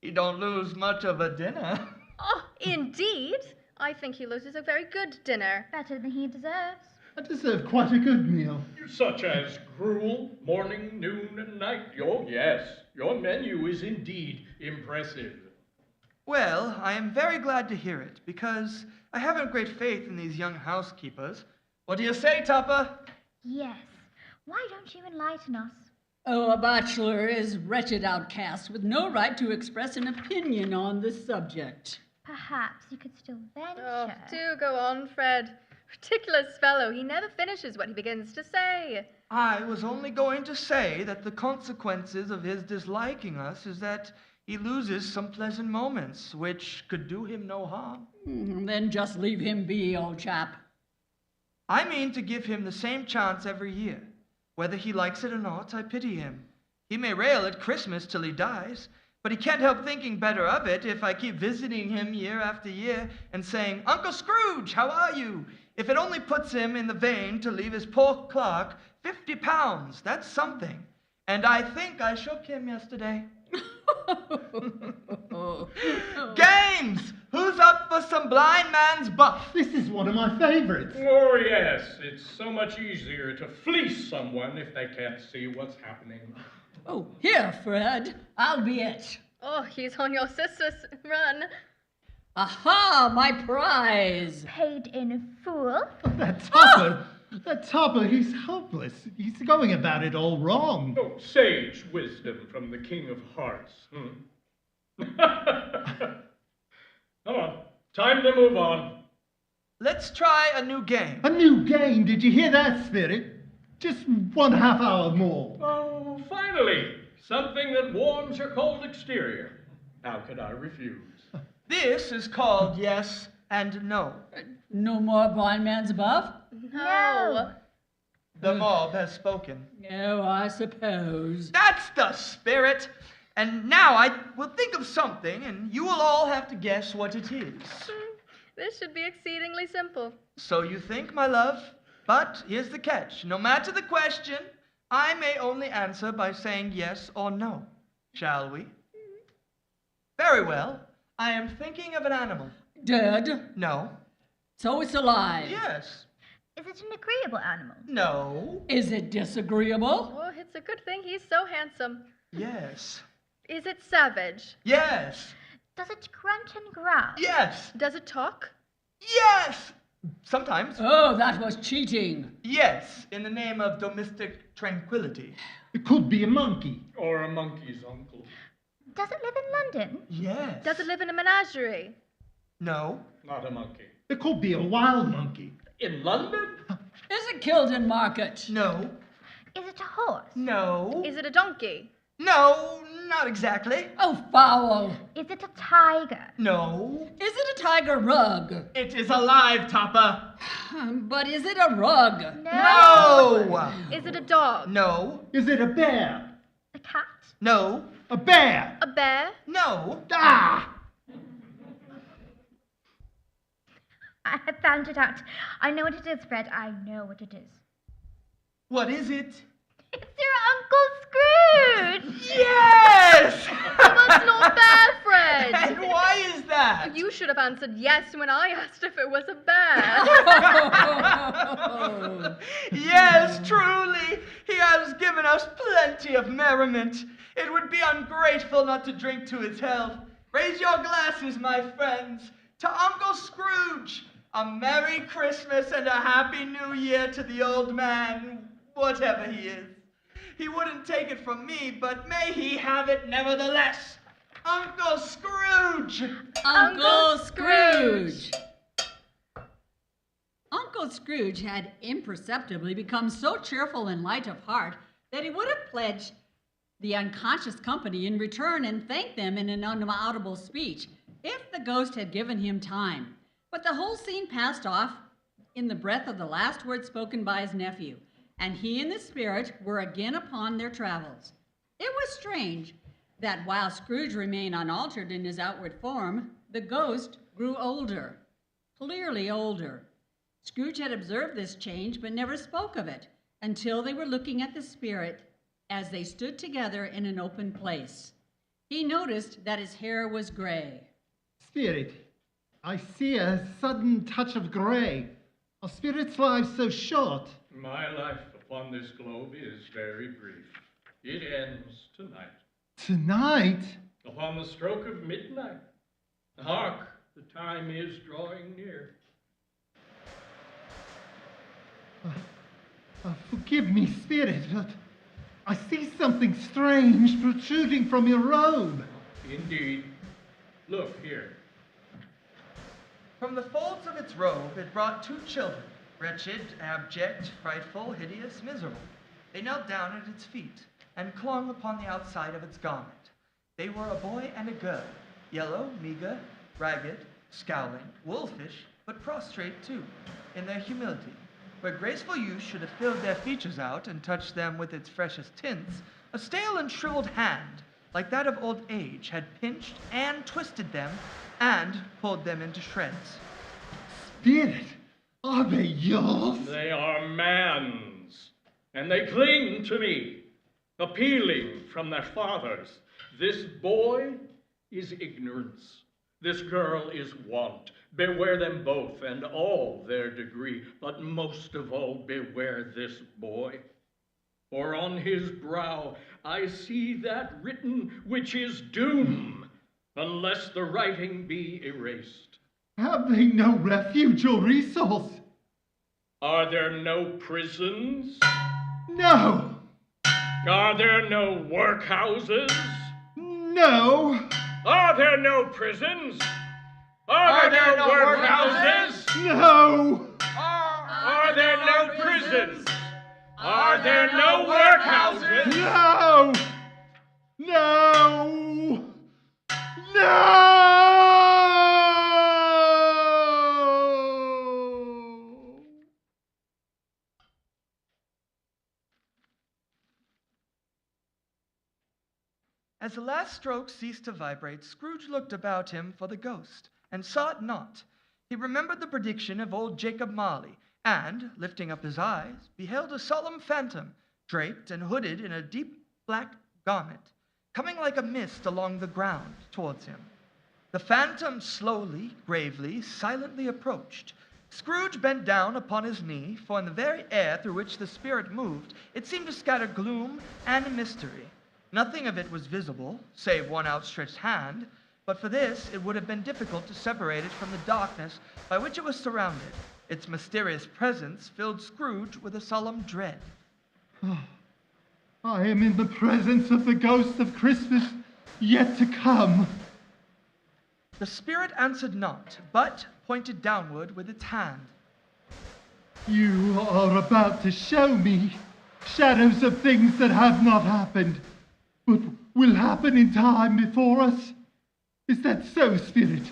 He don't lose much of a dinner. Oh, indeed? I think he loses a very good dinner. Better than he deserves. I deserve quite a good meal. Such as gruel, morning, noon, and night. Oh, yes, your menu is indeed impressive. Well, I am very glad to hear it, because I haven't great faith in these young housekeepers. What do you say, Tupper? Yes. Why don't you enlighten us? Oh, a bachelor is wretched outcast with no right to express an opinion on this subject. Perhaps you could still venture. Oh, do go on, Fred. Ridiculous fellow. He never finishes what he begins to say. I was only going to say that the consequences of his disliking us is that he loses some pleasant moments, which could do him no harm. Then just leave him be, old chap. I mean to give him the same chance every year. Whether he likes it or not, I pity him. He may rail at Christmas till he dies, but he can't help thinking better of it if I keep visiting him year after year and saying, "Uncle Scrooge, how are you?" If it only puts him in the vein to leave his poor clerk 50 pounds, that's something. And I think I shook him yesterday. Games! Who's up for some blind man's buff? This is one of my favorites. Oh, yes, it's so much easier to fleece someone if they can't see what's happening. Oh, here, Fred. I'll be it. Oh, he's on your sister's run. Aha, my prize. Paid in full. That Topper, he's hopeless. He's going about it all wrong. Oh, sage wisdom from the King of Hearts. Come on, time to move on. Let's try a new game. A new game, did you hear that, Spirit? Just 1/2 hour more. Oh, finally, something that warms your cold exterior. How could I refuse? This is called Yes and No. No more blind man's buff? No. The mob has spoken. Oh, I suppose. That's the spirit. And now I will think of something, and you will all have to guess what it is. This should be exceedingly simple. So you think, my love? But here's the catch. No matter the question, I may only answer by saying yes or no. Shall we? Very well. I am thinking of an animal. Dead? No. So it's alive? Yes. Is it an agreeable animal? No. Is it disagreeable? Oh, it's a good thing he's so handsome. Yes. Is it savage? Yes. Does it grunt and growl? Yes. Does it talk? Yes. Sometimes. Oh, that was cheating. Yes, in the name of domestic tranquility. It could be a monkey. Or a monkey's uncle. Does it live in London? Yes. Does it live in a menagerie? No. Not a monkey. It could be a wild monkey. In London? Is it killed in market? No. Is it a horse? No. Is it a donkey? No, not exactly. Oh, foul. Is it a tiger? No. Is it a tiger rug? It is alive, Topper. But is it a rug? No. Is it a dog? No. Is it a bear? A cat? No. A bear! A bear? No. Ah! I have found it out. I know what it is, Fred. I know what it is. What is it? It's your Uncle Scrooge! Yes! That's not fair, Fred. And why is that? You should have answered yes when I asked if it was a bear. Yes, truly. He has given us plenty of merriment. It would be ungrateful not to drink to his health. Raise your glasses, my friends, to Uncle Scrooge. A Merry Christmas and a Happy New Year to the old man, whatever he is. He wouldn't take it from me, but may he have it nevertheless. Uncle Scrooge! Uncle Scrooge! Uncle Scrooge had imperceptibly become so cheerful and light of heart that he would have pledged the unconscious company in return and thanked them in an unaudible speech if the ghost had given him time. But the whole scene passed off in the breath of the last word spoken by his nephew, and he and the spirit were again upon their travels. It was strange that while Scrooge remained unaltered in his outward form, the ghost grew older, clearly older. Scrooge had observed this change but never spoke of it until they were looking at the spirit as they stood together in an open place. He noticed that his hair was gray. Spirit, I see a sudden touch of gray. Are spirits' lives so short? My life upon this globe is very brief. It ends tonight. Tonight? Upon the stroke of midnight. Hark, the time is drawing near. Forgive me, spirit, but I see something strange protruding from your robe. Indeed. Look here. From the folds of its robe, it brought two children, wretched, abject, frightful, hideous, miserable. They knelt down at its feet and clung upon the outside of its garment. They were a boy and a girl, yellow, meager, ragged, scowling, wolfish, but prostrate too, in their humility. Where graceful youth should have filled their features out and touched them with its freshest tints, a stale and shriveled hand, like that of old age, had pinched and twisted them and pulled them into shreds. Spirit, are they yours? They are man's, and they cling to me, appealing from their fathers. This boy is ignorance. This girl is want. Beware them both and all their degree, but most of all beware this boy. For on his brow I see that written which is doom, unless the writing be erased. Have they no refuge or resource? Are there no prisons? No! Are there no workhouses? No! Are there no prisons? Are there no workhouses? No! Are there no prisons? Are there no workhouses? No! No! No! As the last stroke ceased to vibrate, Scrooge looked about him for the ghost, and saw it not. He remembered the prediction of old Jacob Marley, and, lifting up his eyes, beheld a solemn phantom, draped and hooded in a deep black garment, coming like a mist along the ground towards him. The phantom slowly, gravely, silently approached. Scrooge bent down upon his knee, for in the very air through which the spirit moved, it seemed to scatter gloom and mystery. Nothing of it was visible, save one outstretched hand, but for this it would have been difficult to separate it from the darkness by which it was surrounded. Its mysterious presence filled Scrooge with a solemn dread. I am in the presence of the ghost of Christmas yet to come. The spirit answered not, but pointed downward with its hand. You are about to show me shadows of things that have not happened, but will happen in time before us. Is that so, Spirit?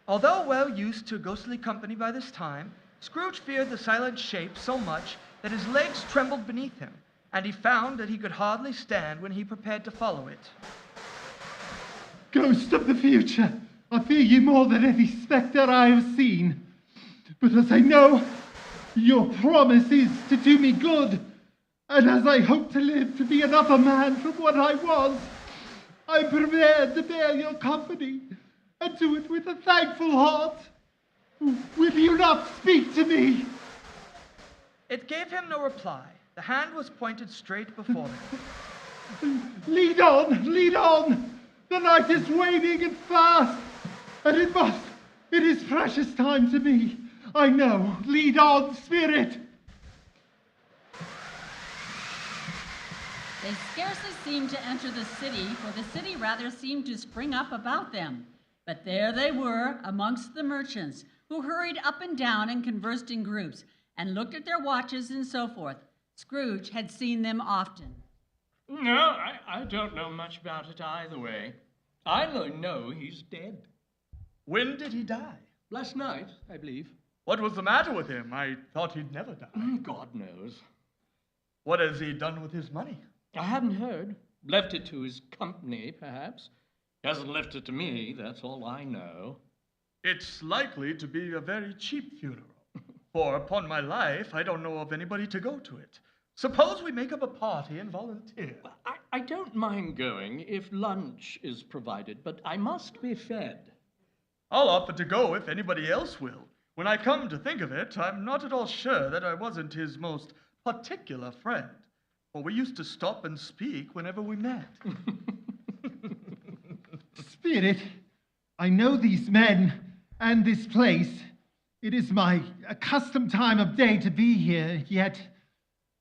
Although well used to ghostly company by this time, Scrooge feared the silent shape so much that his legs trembled beneath him, and he found that he could hardly stand when he prepared to follow it. Ghost of the future, I fear you more than any spectre I have seen. But as I know your promise is to do me good, and as I hope to live to be another man from what I was, I'm prepared to bear your company and do it with a thankful heart. Will you not speak to me? It gave him no reply. The hand was pointed straight before them. Lead on, lead on. The night is waning and fast, and it is precious time to me. I know. Lead on, Spirit. They scarcely seemed to enter the city, for the city rather seemed to spring up about them. But there they were, amongst the merchants, who hurried up and down and conversed in groups, and looked at their watches and so forth. Scrooge had seen them often. No, I don't know much about it either way. I only know he's dead. When did he die? Last night, I believe. What was the matter with him? I thought he'd never die. God knows. What has he done with his money? I hadn't heard. Left it to his company, perhaps. Hasn't left it to me, that's all I know. It's likely to be a very cheap funeral. For, upon my life, I don't know of anybody to go to it. Suppose we make up a party and volunteer. I don't mind going if lunch is provided, but I must be fed. I'll offer to go if anybody else will. When I come to think of it, I'm not at all sure that I wasn't his most particular friend, for we used to stop and speak whenever we met. Spirit, I know these men and this place. It is my accustomed time of day to be here, yet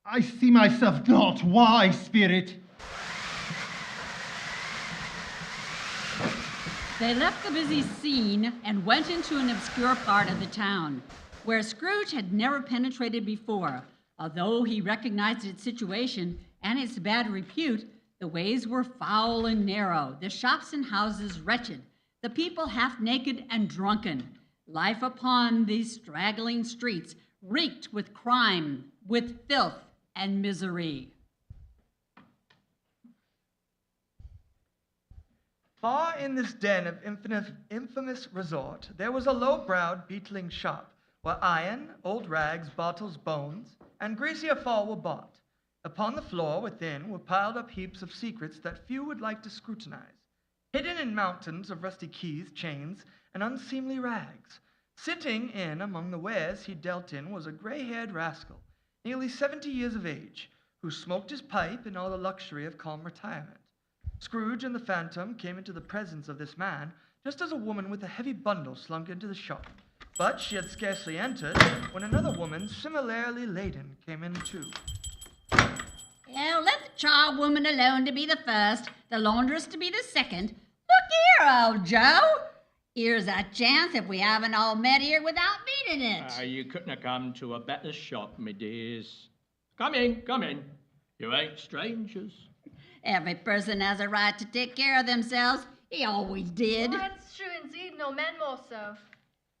I see myself not. Why, Spirit? They left the busy scene and went into an obscure part of the town, where Scrooge had never penetrated before. Although he recognized its situation and its bad repute, the ways were foul and narrow, the shops and houses wretched, the people half naked and drunken. Life upon these straggling streets reeked with crime, with filth and misery. Far in this den of infamous resort, there was a low-browed, beetling shop, where iron, old rags, bottles, bones, and greasier fall were bought. Upon the floor within were piled up heaps of secrets that few would like to scrutinize, hidden in mountains of rusty keys, chains, and unseemly rags. Sitting in among the wares he dealt in was a gray-haired rascal, nearly 70 years of age, who smoked his pipe in all the luxury of calm retirement. Scrooge and the Phantom came into the presence of this man just as a woman with a heavy bundle slunk into the shop. But she had scarcely entered when another woman, similarly laden, came in too. Oh, let the charwoman alone to be the first, the laundress to be the second. Look here, old Joe. Here's a chance if we haven't all met here without meeting it. You couldn't have come to a better shop, me dears. Come in, come in. You ain't strangers. Every person has a right to take care of themselves. He always did. Well, that's true indeed, no men more so.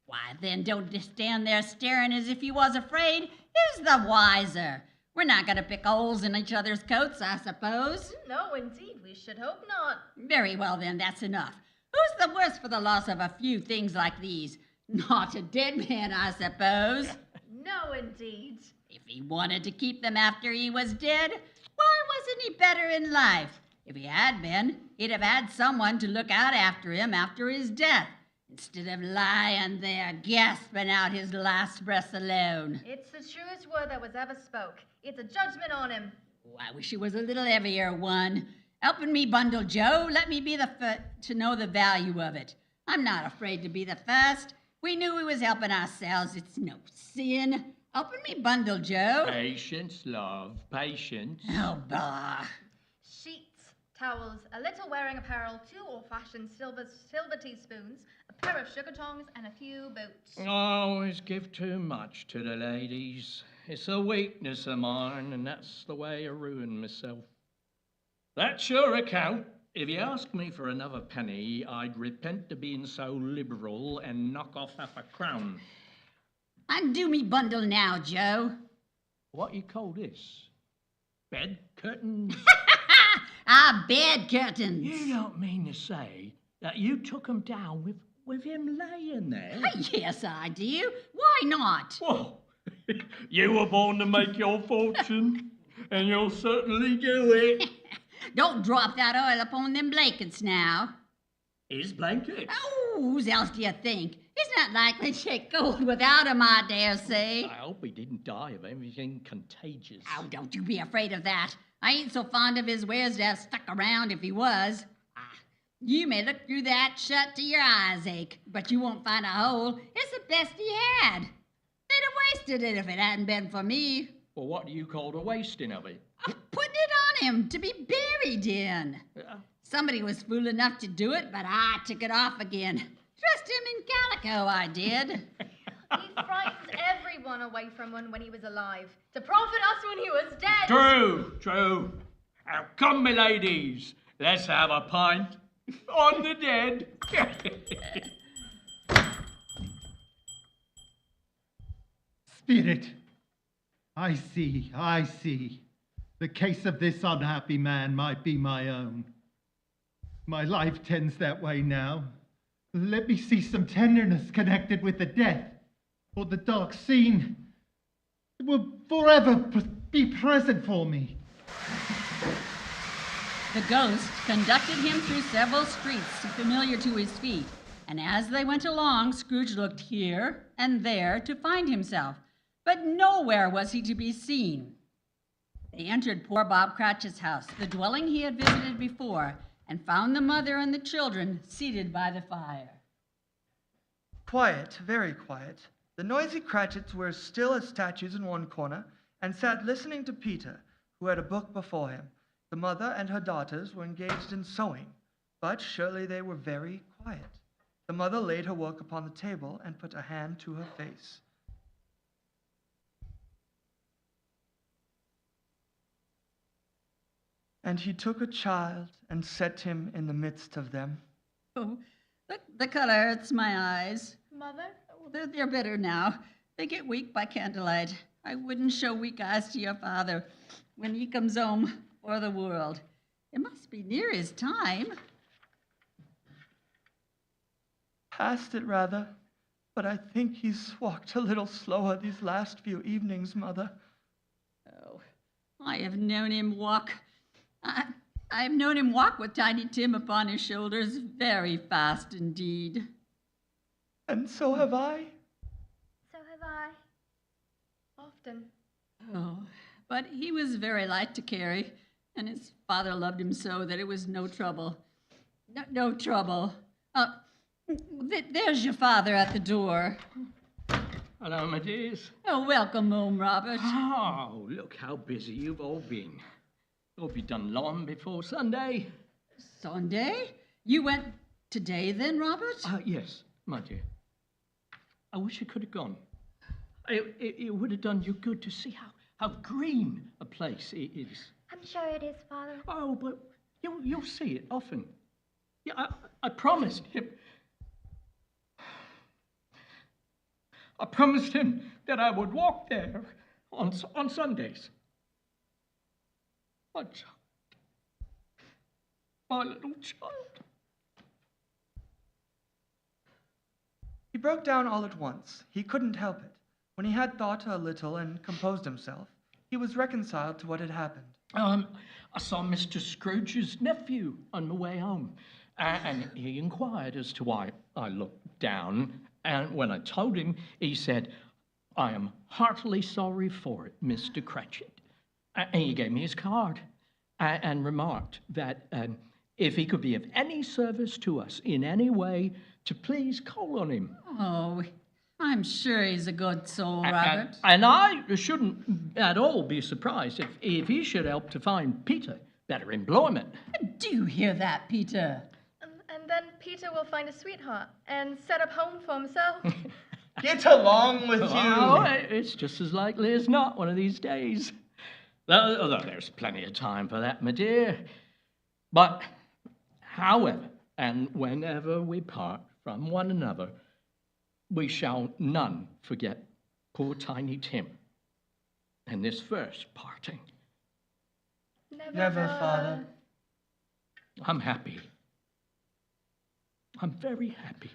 Why, then don't just stand there staring as if you was afraid. Who's the wiser? We're not going to pick holes in each other's coats, I suppose. No, indeed, we should hope not. Very well, then, that's enough. Who's the worse for the loss of a few things like these? Not a dead man, I suppose. No, indeed. If he wanted to keep them after he was dead, why wasn't he better in life? If he had been, he'd have had someone to look out after him after his death, instead of lying there gasping out his last breath alone. It's the truest word that was ever spoke. It's a judgment on him. Oh, I wish he was a little heavier one. Helping me bundle, Joe. Let me be the first to know the value of it. I'm not afraid to be the first. We knew we was helping ourselves. It's no sin. Helping me bundle, Joe. Patience, love, patience. Oh, bah. Sheets, towels, a little wearing apparel, 2 old-fashioned silver teaspoons, a pair of sugar tongs, and a few boots. I always give too much to the ladies. It's a weakness of mine, and that's the way I ruin myself. That's your account. If you ask me for another penny, I'd repent of being so liberal and knock off half a crown. Undo me bundle now, Joe. What you call this? Bed curtains? Bed curtains. You don't mean to say that you took 'em down with him laying there? Yes, I do. Why not? Well, you were born to make your fortune, and you'll certainly do it. Don't drop that oil upon them blankets now. His blanket? Oh, whose else do you think? He's not likely to take cold without him, I dare say. I hope he didn't die of anything contagious. Oh, don't you be afraid of that. I ain't so fond of his wares to have stuck around if he was. You may look through that shut till your eyes ache, but you won't find a hole. It's the best he had. They'd have wasted it if it hadn't been for me. Well, what do you call the wasting of it? Putting it on him to be buried in. Somebody was fool enough to do it, but I took it off again. Dressed him in calico, I did. He frightened everyone away from one when he was alive, to profit us when he was dead. True. Now, come, my ladies, let's have a pint on the dead. Spirit, I see. The case of this unhappy man might be my own. My life tends that way now. Let me see some tenderness connected with the death, or the dark scene. It will forever be present for me. The ghost conducted him through several streets familiar to his feet, And as they went along, Scrooge looked here and there to find himself, but nowhere was he to be seen. They entered poor Bob Cratchit's house, the dwelling he had visited before, and found the mother and the children seated by the fire. Quiet, very quiet. The noisy Cratchits were still as statues in one corner, and sat listening to Peter, who had a book before him. The mother and her daughters were engaged in sewing, but surely they were very quiet. The mother laid her work upon the table and put a hand to her face. And he took a child and set him in the midst of them. Oh, the color hurts my eyes. Mother? Oh, they're better now. They get weak by candlelight. I wouldn't show weak eyes to your father when he comes home for the world. It must be near his time. Past it, rather, but I think he's walked a little slower these last few evenings, Mother. Oh, I have known him walk. I've known him walk with Tiny Tim upon his shoulders very fast indeed. And so have I. So have I. Often. Oh, but he was very light to carry, and his father loved him so that it was no trouble. No trouble. There's your father at the door. Hello, my dears. Oh, welcome home, Robert. Oh, look how busy you've all been. You'll be done long before Sunday. Sunday? You went today then, Robert? Yes, my dear. I wish I could have gone. It would have done you good to see how green a place it is. I'm sure it is, Father. Oh, but you'll see it often. Yeah, I promised him. I promised him that I would walk there on Sundays. My child. My little child. He broke down all at once. He couldn't help it. When he had thought a little and composed himself, he was reconciled to what had happened. I saw Mr. Scrooge's nephew on my way home, and he inquired as to why I looked down. And when I told him, he said, "I am heartily sorry for it, Mr. Cratchit." And he gave me his card and remarked that if he could be of any service to us in any way, to please call on him. Oh, I'm sure he's a good soul, Robert. And I shouldn't at all be surprised if he should help to find Peter better employment. Do you hear that, Peter? And then Peter will find a sweetheart and set up home for himself. Get along with you. Oh, it's just as likely as not one of these days. Though there's plenty of time for that, my dear. But, however, and whenever we part from one another, we shall none forget poor Tiny Tim and this first parting. Never, Father. I'm happy. I'm very happy.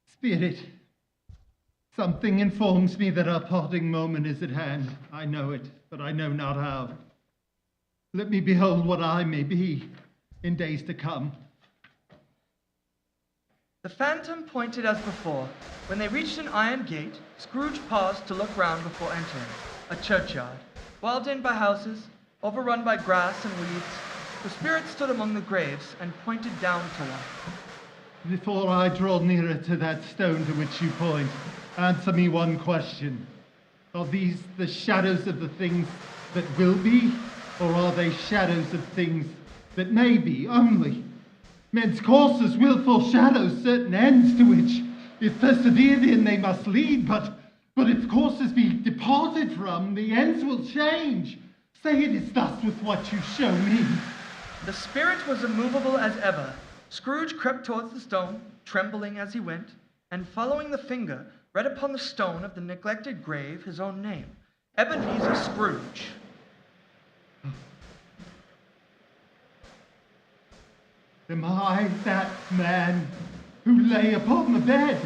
Spirit, something informs me that our parting moment is at hand. I know it, but I know not how. Let me behold what I may be in days to come. The phantom pointed as before. When they reached an iron gate, Scrooge paused to look round before entering. A churchyard, walled in by houses, overrun by grass and weeds. The spirit stood among the graves and pointed down to one. Before I draw nearer to that stone to which you point, answer me one question. Are these the shadows of the things that will be, or are they shadows of things that may be only? Men's courses will foreshadow certain ends to which, if persevered in, they must lead, but if courses be departed from, the ends will change. Say it is thus with what you show me. The spirit was immovable as ever. Scrooge crept towards the stone, trembling as he went, and following the finger, read upon the stone of the neglected grave his own name, Ebenezer Scrooge. Am I that man who lay upon the bed?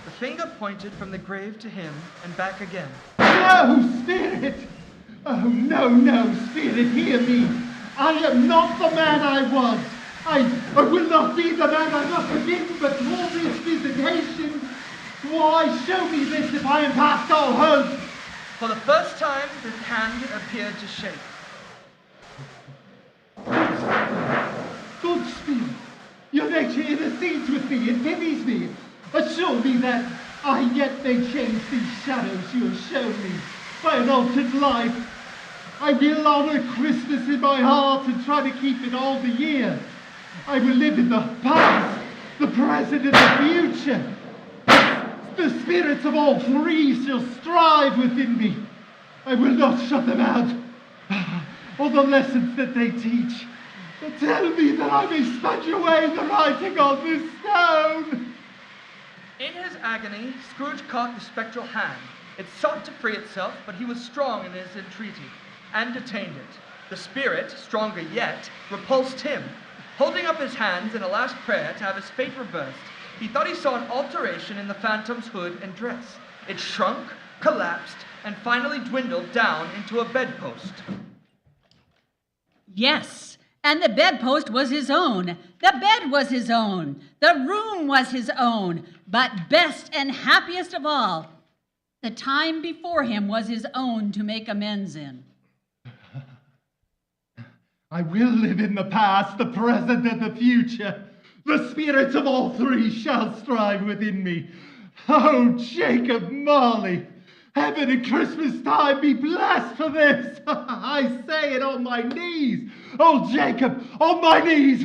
The finger pointed from the grave to him and back again. No, spirit! Oh, no, no, Spirit, hear me. I am not the man I was. I will not be the man I must have been, but all this visitation, why, show me this if I am past all hope. For the first time, his hand appeared to shake. Good Spirit, your nature intercedes with me and pities me. Assure me that I yet may change these shadows you have shown me by an altered life. I will honor Christmas in my heart and try to keep it all the year. I will live in the past, the present, and the future. The spirits of all three shall strive within me. I will not shut them out. All the lessons that they teach. Tell me that I may smudge away the writing on this stone. In his agony, Scrooge caught the spectral hand. It sought to free itself, but he was strong in his entreaty, and detained it. The spirit, stronger yet, repulsed him. Holding up his hands in a last prayer to have his fate reversed, he thought he saw an alteration in the phantom's hood and dress. It shrunk, collapsed, and finally dwindled down into a bedpost. Yes, and the bedpost was his own. The bed was his own. The room was his own. But best and happiest of all, the time before him was his own to make amends in. I will live in the past, the present, and the future. The spirits of all three shall strive within me. Oh, Jacob Marley, heaven and Christmas time be blessed for this. I say it on my knees. Oh, Jacob, on my knees.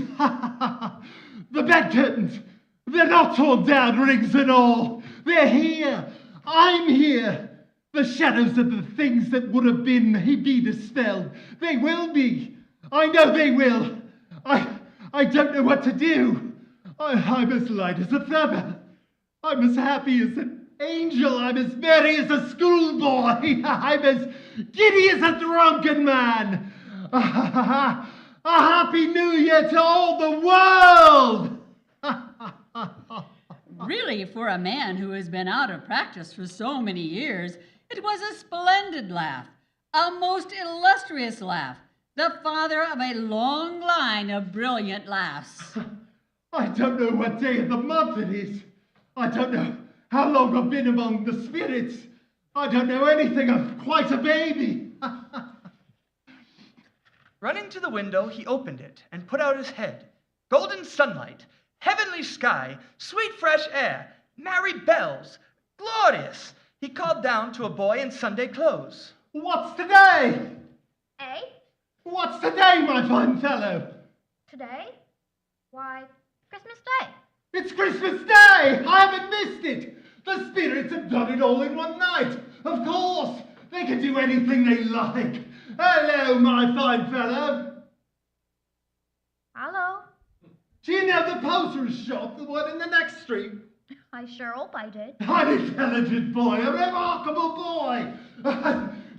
The bed curtains, they're not torn down, rings and all. They're here. I'm here. The shadows of the things that would have been be dispelled. They will be. I know they will. I don't know what to do. I'm as light as a feather. I'm as happy as an angel. I'm as merry as a schoolboy. I'm as giddy as a drunken man. A happy new year to all the world. Really, for a man who has been out of practice for so many years, it was a splendid laugh, a most illustrious laugh, the father of a long line of brilliant laughs. I don't know what day of the month it is. I don't know how long I've been among the spirits. I don't know anything. I'm quite a baby. Running to the window, he opened it and put out his head. Golden sunlight, heavenly sky, sweet fresh air, merry bells, glorious. He called down to a boy in Sunday clothes. What's today? Eh? What's today, my fine fellow? Today? Why, Christmas Day. It's Christmas Day! I haven't missed it! The spirits have done it all in one night! Of course! They can do anything they like! Hello, my fine fellow! Hello. Do you know the poster's shop, the one in the next street? I sure hope I did. An intelligent boy, a remarkable boy!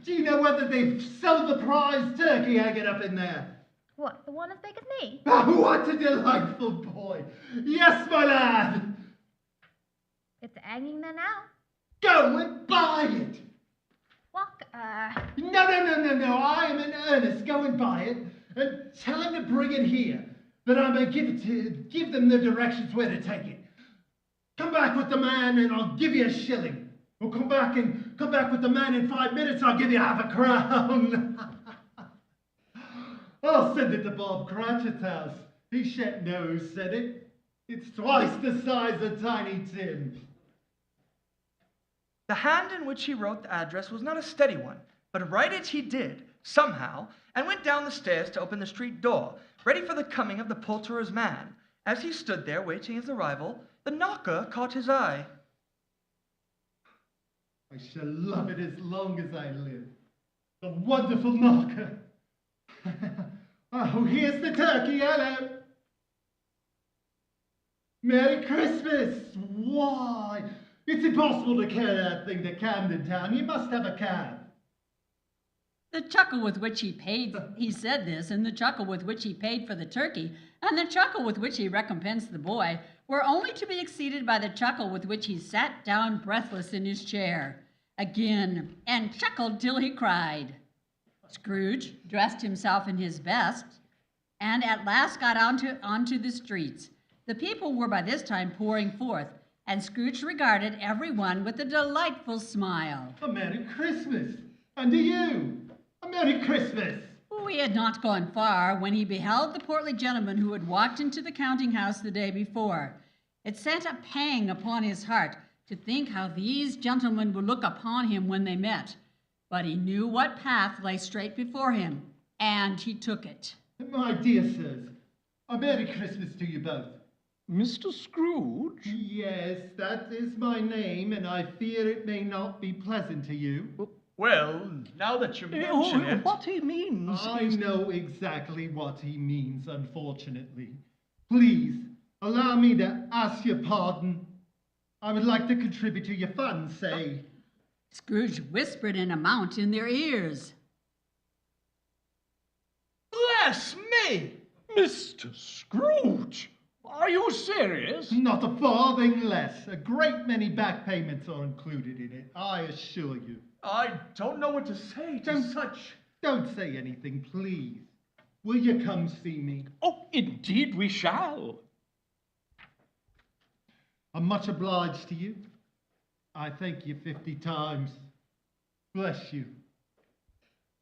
Do you know whether they've sold the prize turkey hanging up in there? What, the one as big as me? Oh, what a delightful boy! Yes, my lad! It's hanging there now. Go and buy it! Walk, No, I am in earnest. Go and buy it, and tell him to bring it here, that I may give them the directions where to take it. Come back with the man, and I'll give you a shilling. Or come back with the man in 5 minutes, I'll give you half a crown. I'll send it to Bob Cratchit's house. He shan't know who said it. It's twice the size of Tiny Tim. The hand in which he wrote the address was not a steady one, but write it he did, somehow, and went down the stairs to open the street door, ready for the coming of the poulterer's man. As he stood there waiting his arrival, the knocker caught his eye. I shall love it as long as I live. The wonderful knocker. Oh, here's the turkey, hello. Merry Christmas! Why? It's impossible to carry that thing to Camden Town. You must have a cab. The chuckle with which he said this, and the chuckle with which he paid for the turkey, and the chuckle with which he recompensed the boy, were only to be exceeded by the chuckle with which he sat down breathless in his chair again, and chuckled till he cried. Scrooge dressed himself in his best and at last got onto the streets. The people were by this time pouring forth, and Scrooge regarded everyone with a delightful smile. A Merry Christmas! And to you, a Merry Christmas! He had not gone far when he beheld the portly gentleman who had walked into the counting house the day before. It sent a pang upon his heart to think how these gentlemen would look upon him when they met. But he knew what path lay straight before him, and he took it. My dear sirs, a Merry Christmas to you both. Mr. Scrooge? Yes, that is my name, and I fear it may not be pleasant to you. Well, now that you mention it... What he means I is... know exactly what he means, unfortunately. Please, allow me to ask your pardon. I would like to contribute to your fund, say... Scrooge whispered an amount in their ears. Bless me! Mr. Scrooge? Are you serious? Not a farthing less. A great many back payments are included in it, I assure you. I don't know what to say to such... Don't say anything, please. Will you come see me? Oh, indeed we shall. I'm much obliged to you. I thank you 50 times. Bless you.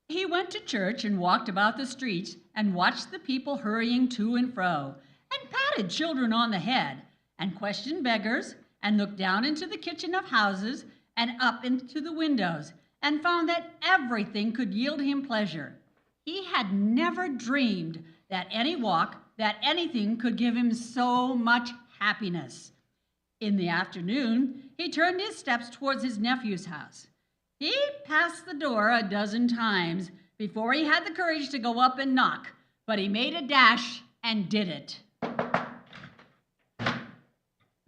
He went to church and walked about the streets and watched the people hurrying to and fro, and patted children on the head, and questioned beggars, and looked down into the kitchen of houses and up into the windows, and found that everything could yield him pleasure. He had never dreamed that any walk, that anything could give him so much happiness. In the afternoon, he turned his steps towards his nephew's house. He passed the door a dozen times before he had the courage to go up and knock, but he made a dash and did it.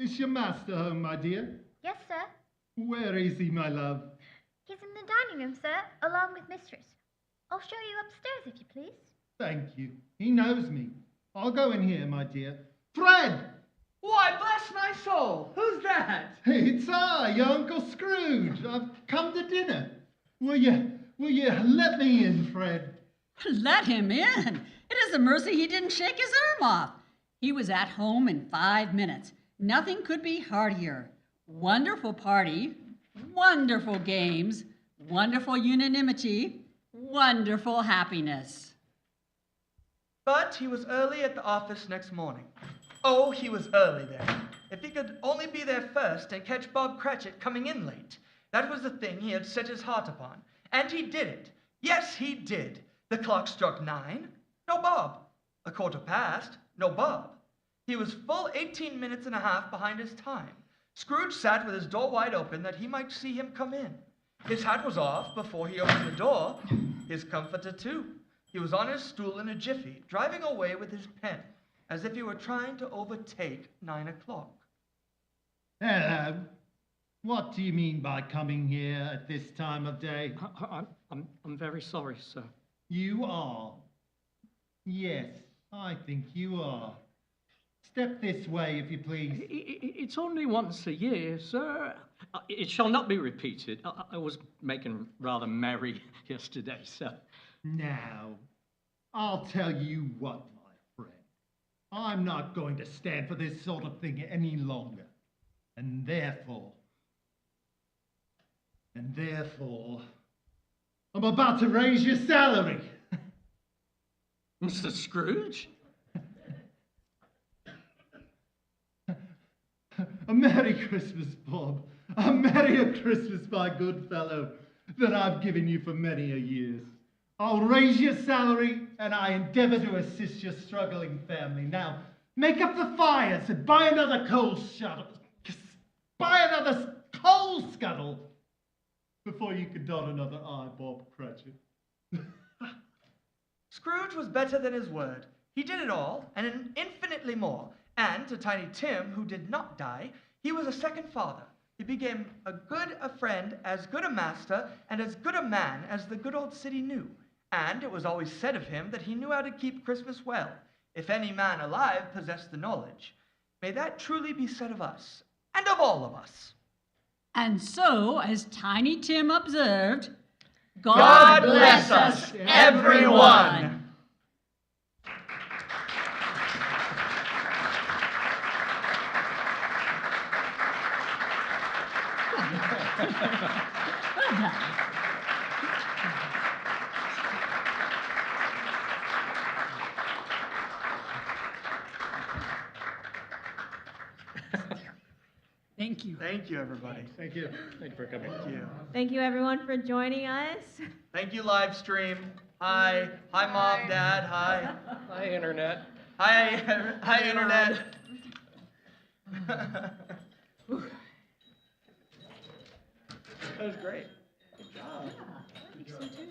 Is your master home, my dear? Yes, sir. Where is he, my love? He's in the dining room, sir, along with mistress. I'll show you upstairs, if you please. Thank you. He knows me. I'll go in here, my dear. Fred! Why, bless my soul! Who's that? It's I, your Uncle Scrooge. I've come to dinner. Will you let me in, Fred? Let him in. It is a mercy he didn't shake his arm off. He was at home in 5 minutes. Nothing could be heartier. Wonderful party, wonderful games, wonderful unanimity, wonderful happiness. But he was early at the office next morning. Oh, he was early there. If he could only be there first and catch Bob Cratchit coming in late. That was the thing he had set his heart upon. And he did it. Yes, he did. The clock struck 9. No Bob. 1/4 past. No Bob. He was full 18 minutes and a half behind his time. Scrooge sat with his door wide open that he might see him come in. His hat was off before he opened the door. His comforter, too. He was on his stool in a jiffy, driving away with his pen, as if he were trying to overtake 9 o'clock. Hello. What do you mean by coming here at this time of day? I'm very sorry, sir. You are. Yes, I think you are. Step this way, if you please. It's only once a year, sir. It shall not be repeated. I was making rather merry yesterday, sir. Now, I'll tell you what, my friend. I'm not going to stand for this sort of thing any longer. And therefore, I'm about to raise your salary. Mr. Scrooge? A Merry Christmas, Bob. A merrier Christmas, my good fellow, than I've given you for many a years. I'll raise your salary, and I endeavor to assist your struggling family. Now, make up the fires and buy another coal scuttle. Buy another coal scuttle before you can dot another I, Bob Cratchit. Scrooge was better than his word. He did it all, and infinitely more. And to Tiny Tim, who did not die, he was a second father. He became as good a friend, as good a master, and as good a man as the good old city knew. And it was always said of him that he knew how to keep Christmas well, if any man alive possessed the knowledge. May that truly be said of us, and of all of us. And so, as Tiny Tim observed, God bless us, everyone. Well done. Thank you. Thank you, everybody. Thank you. Thank you for coming. Thank you. Thank you, everyone, for joining us. Thank you, live stream. Hi. Hi, Mom, Dad. Hi. Hi, Internet. Hi, hi, Internet. That was great. Good job. I think so too.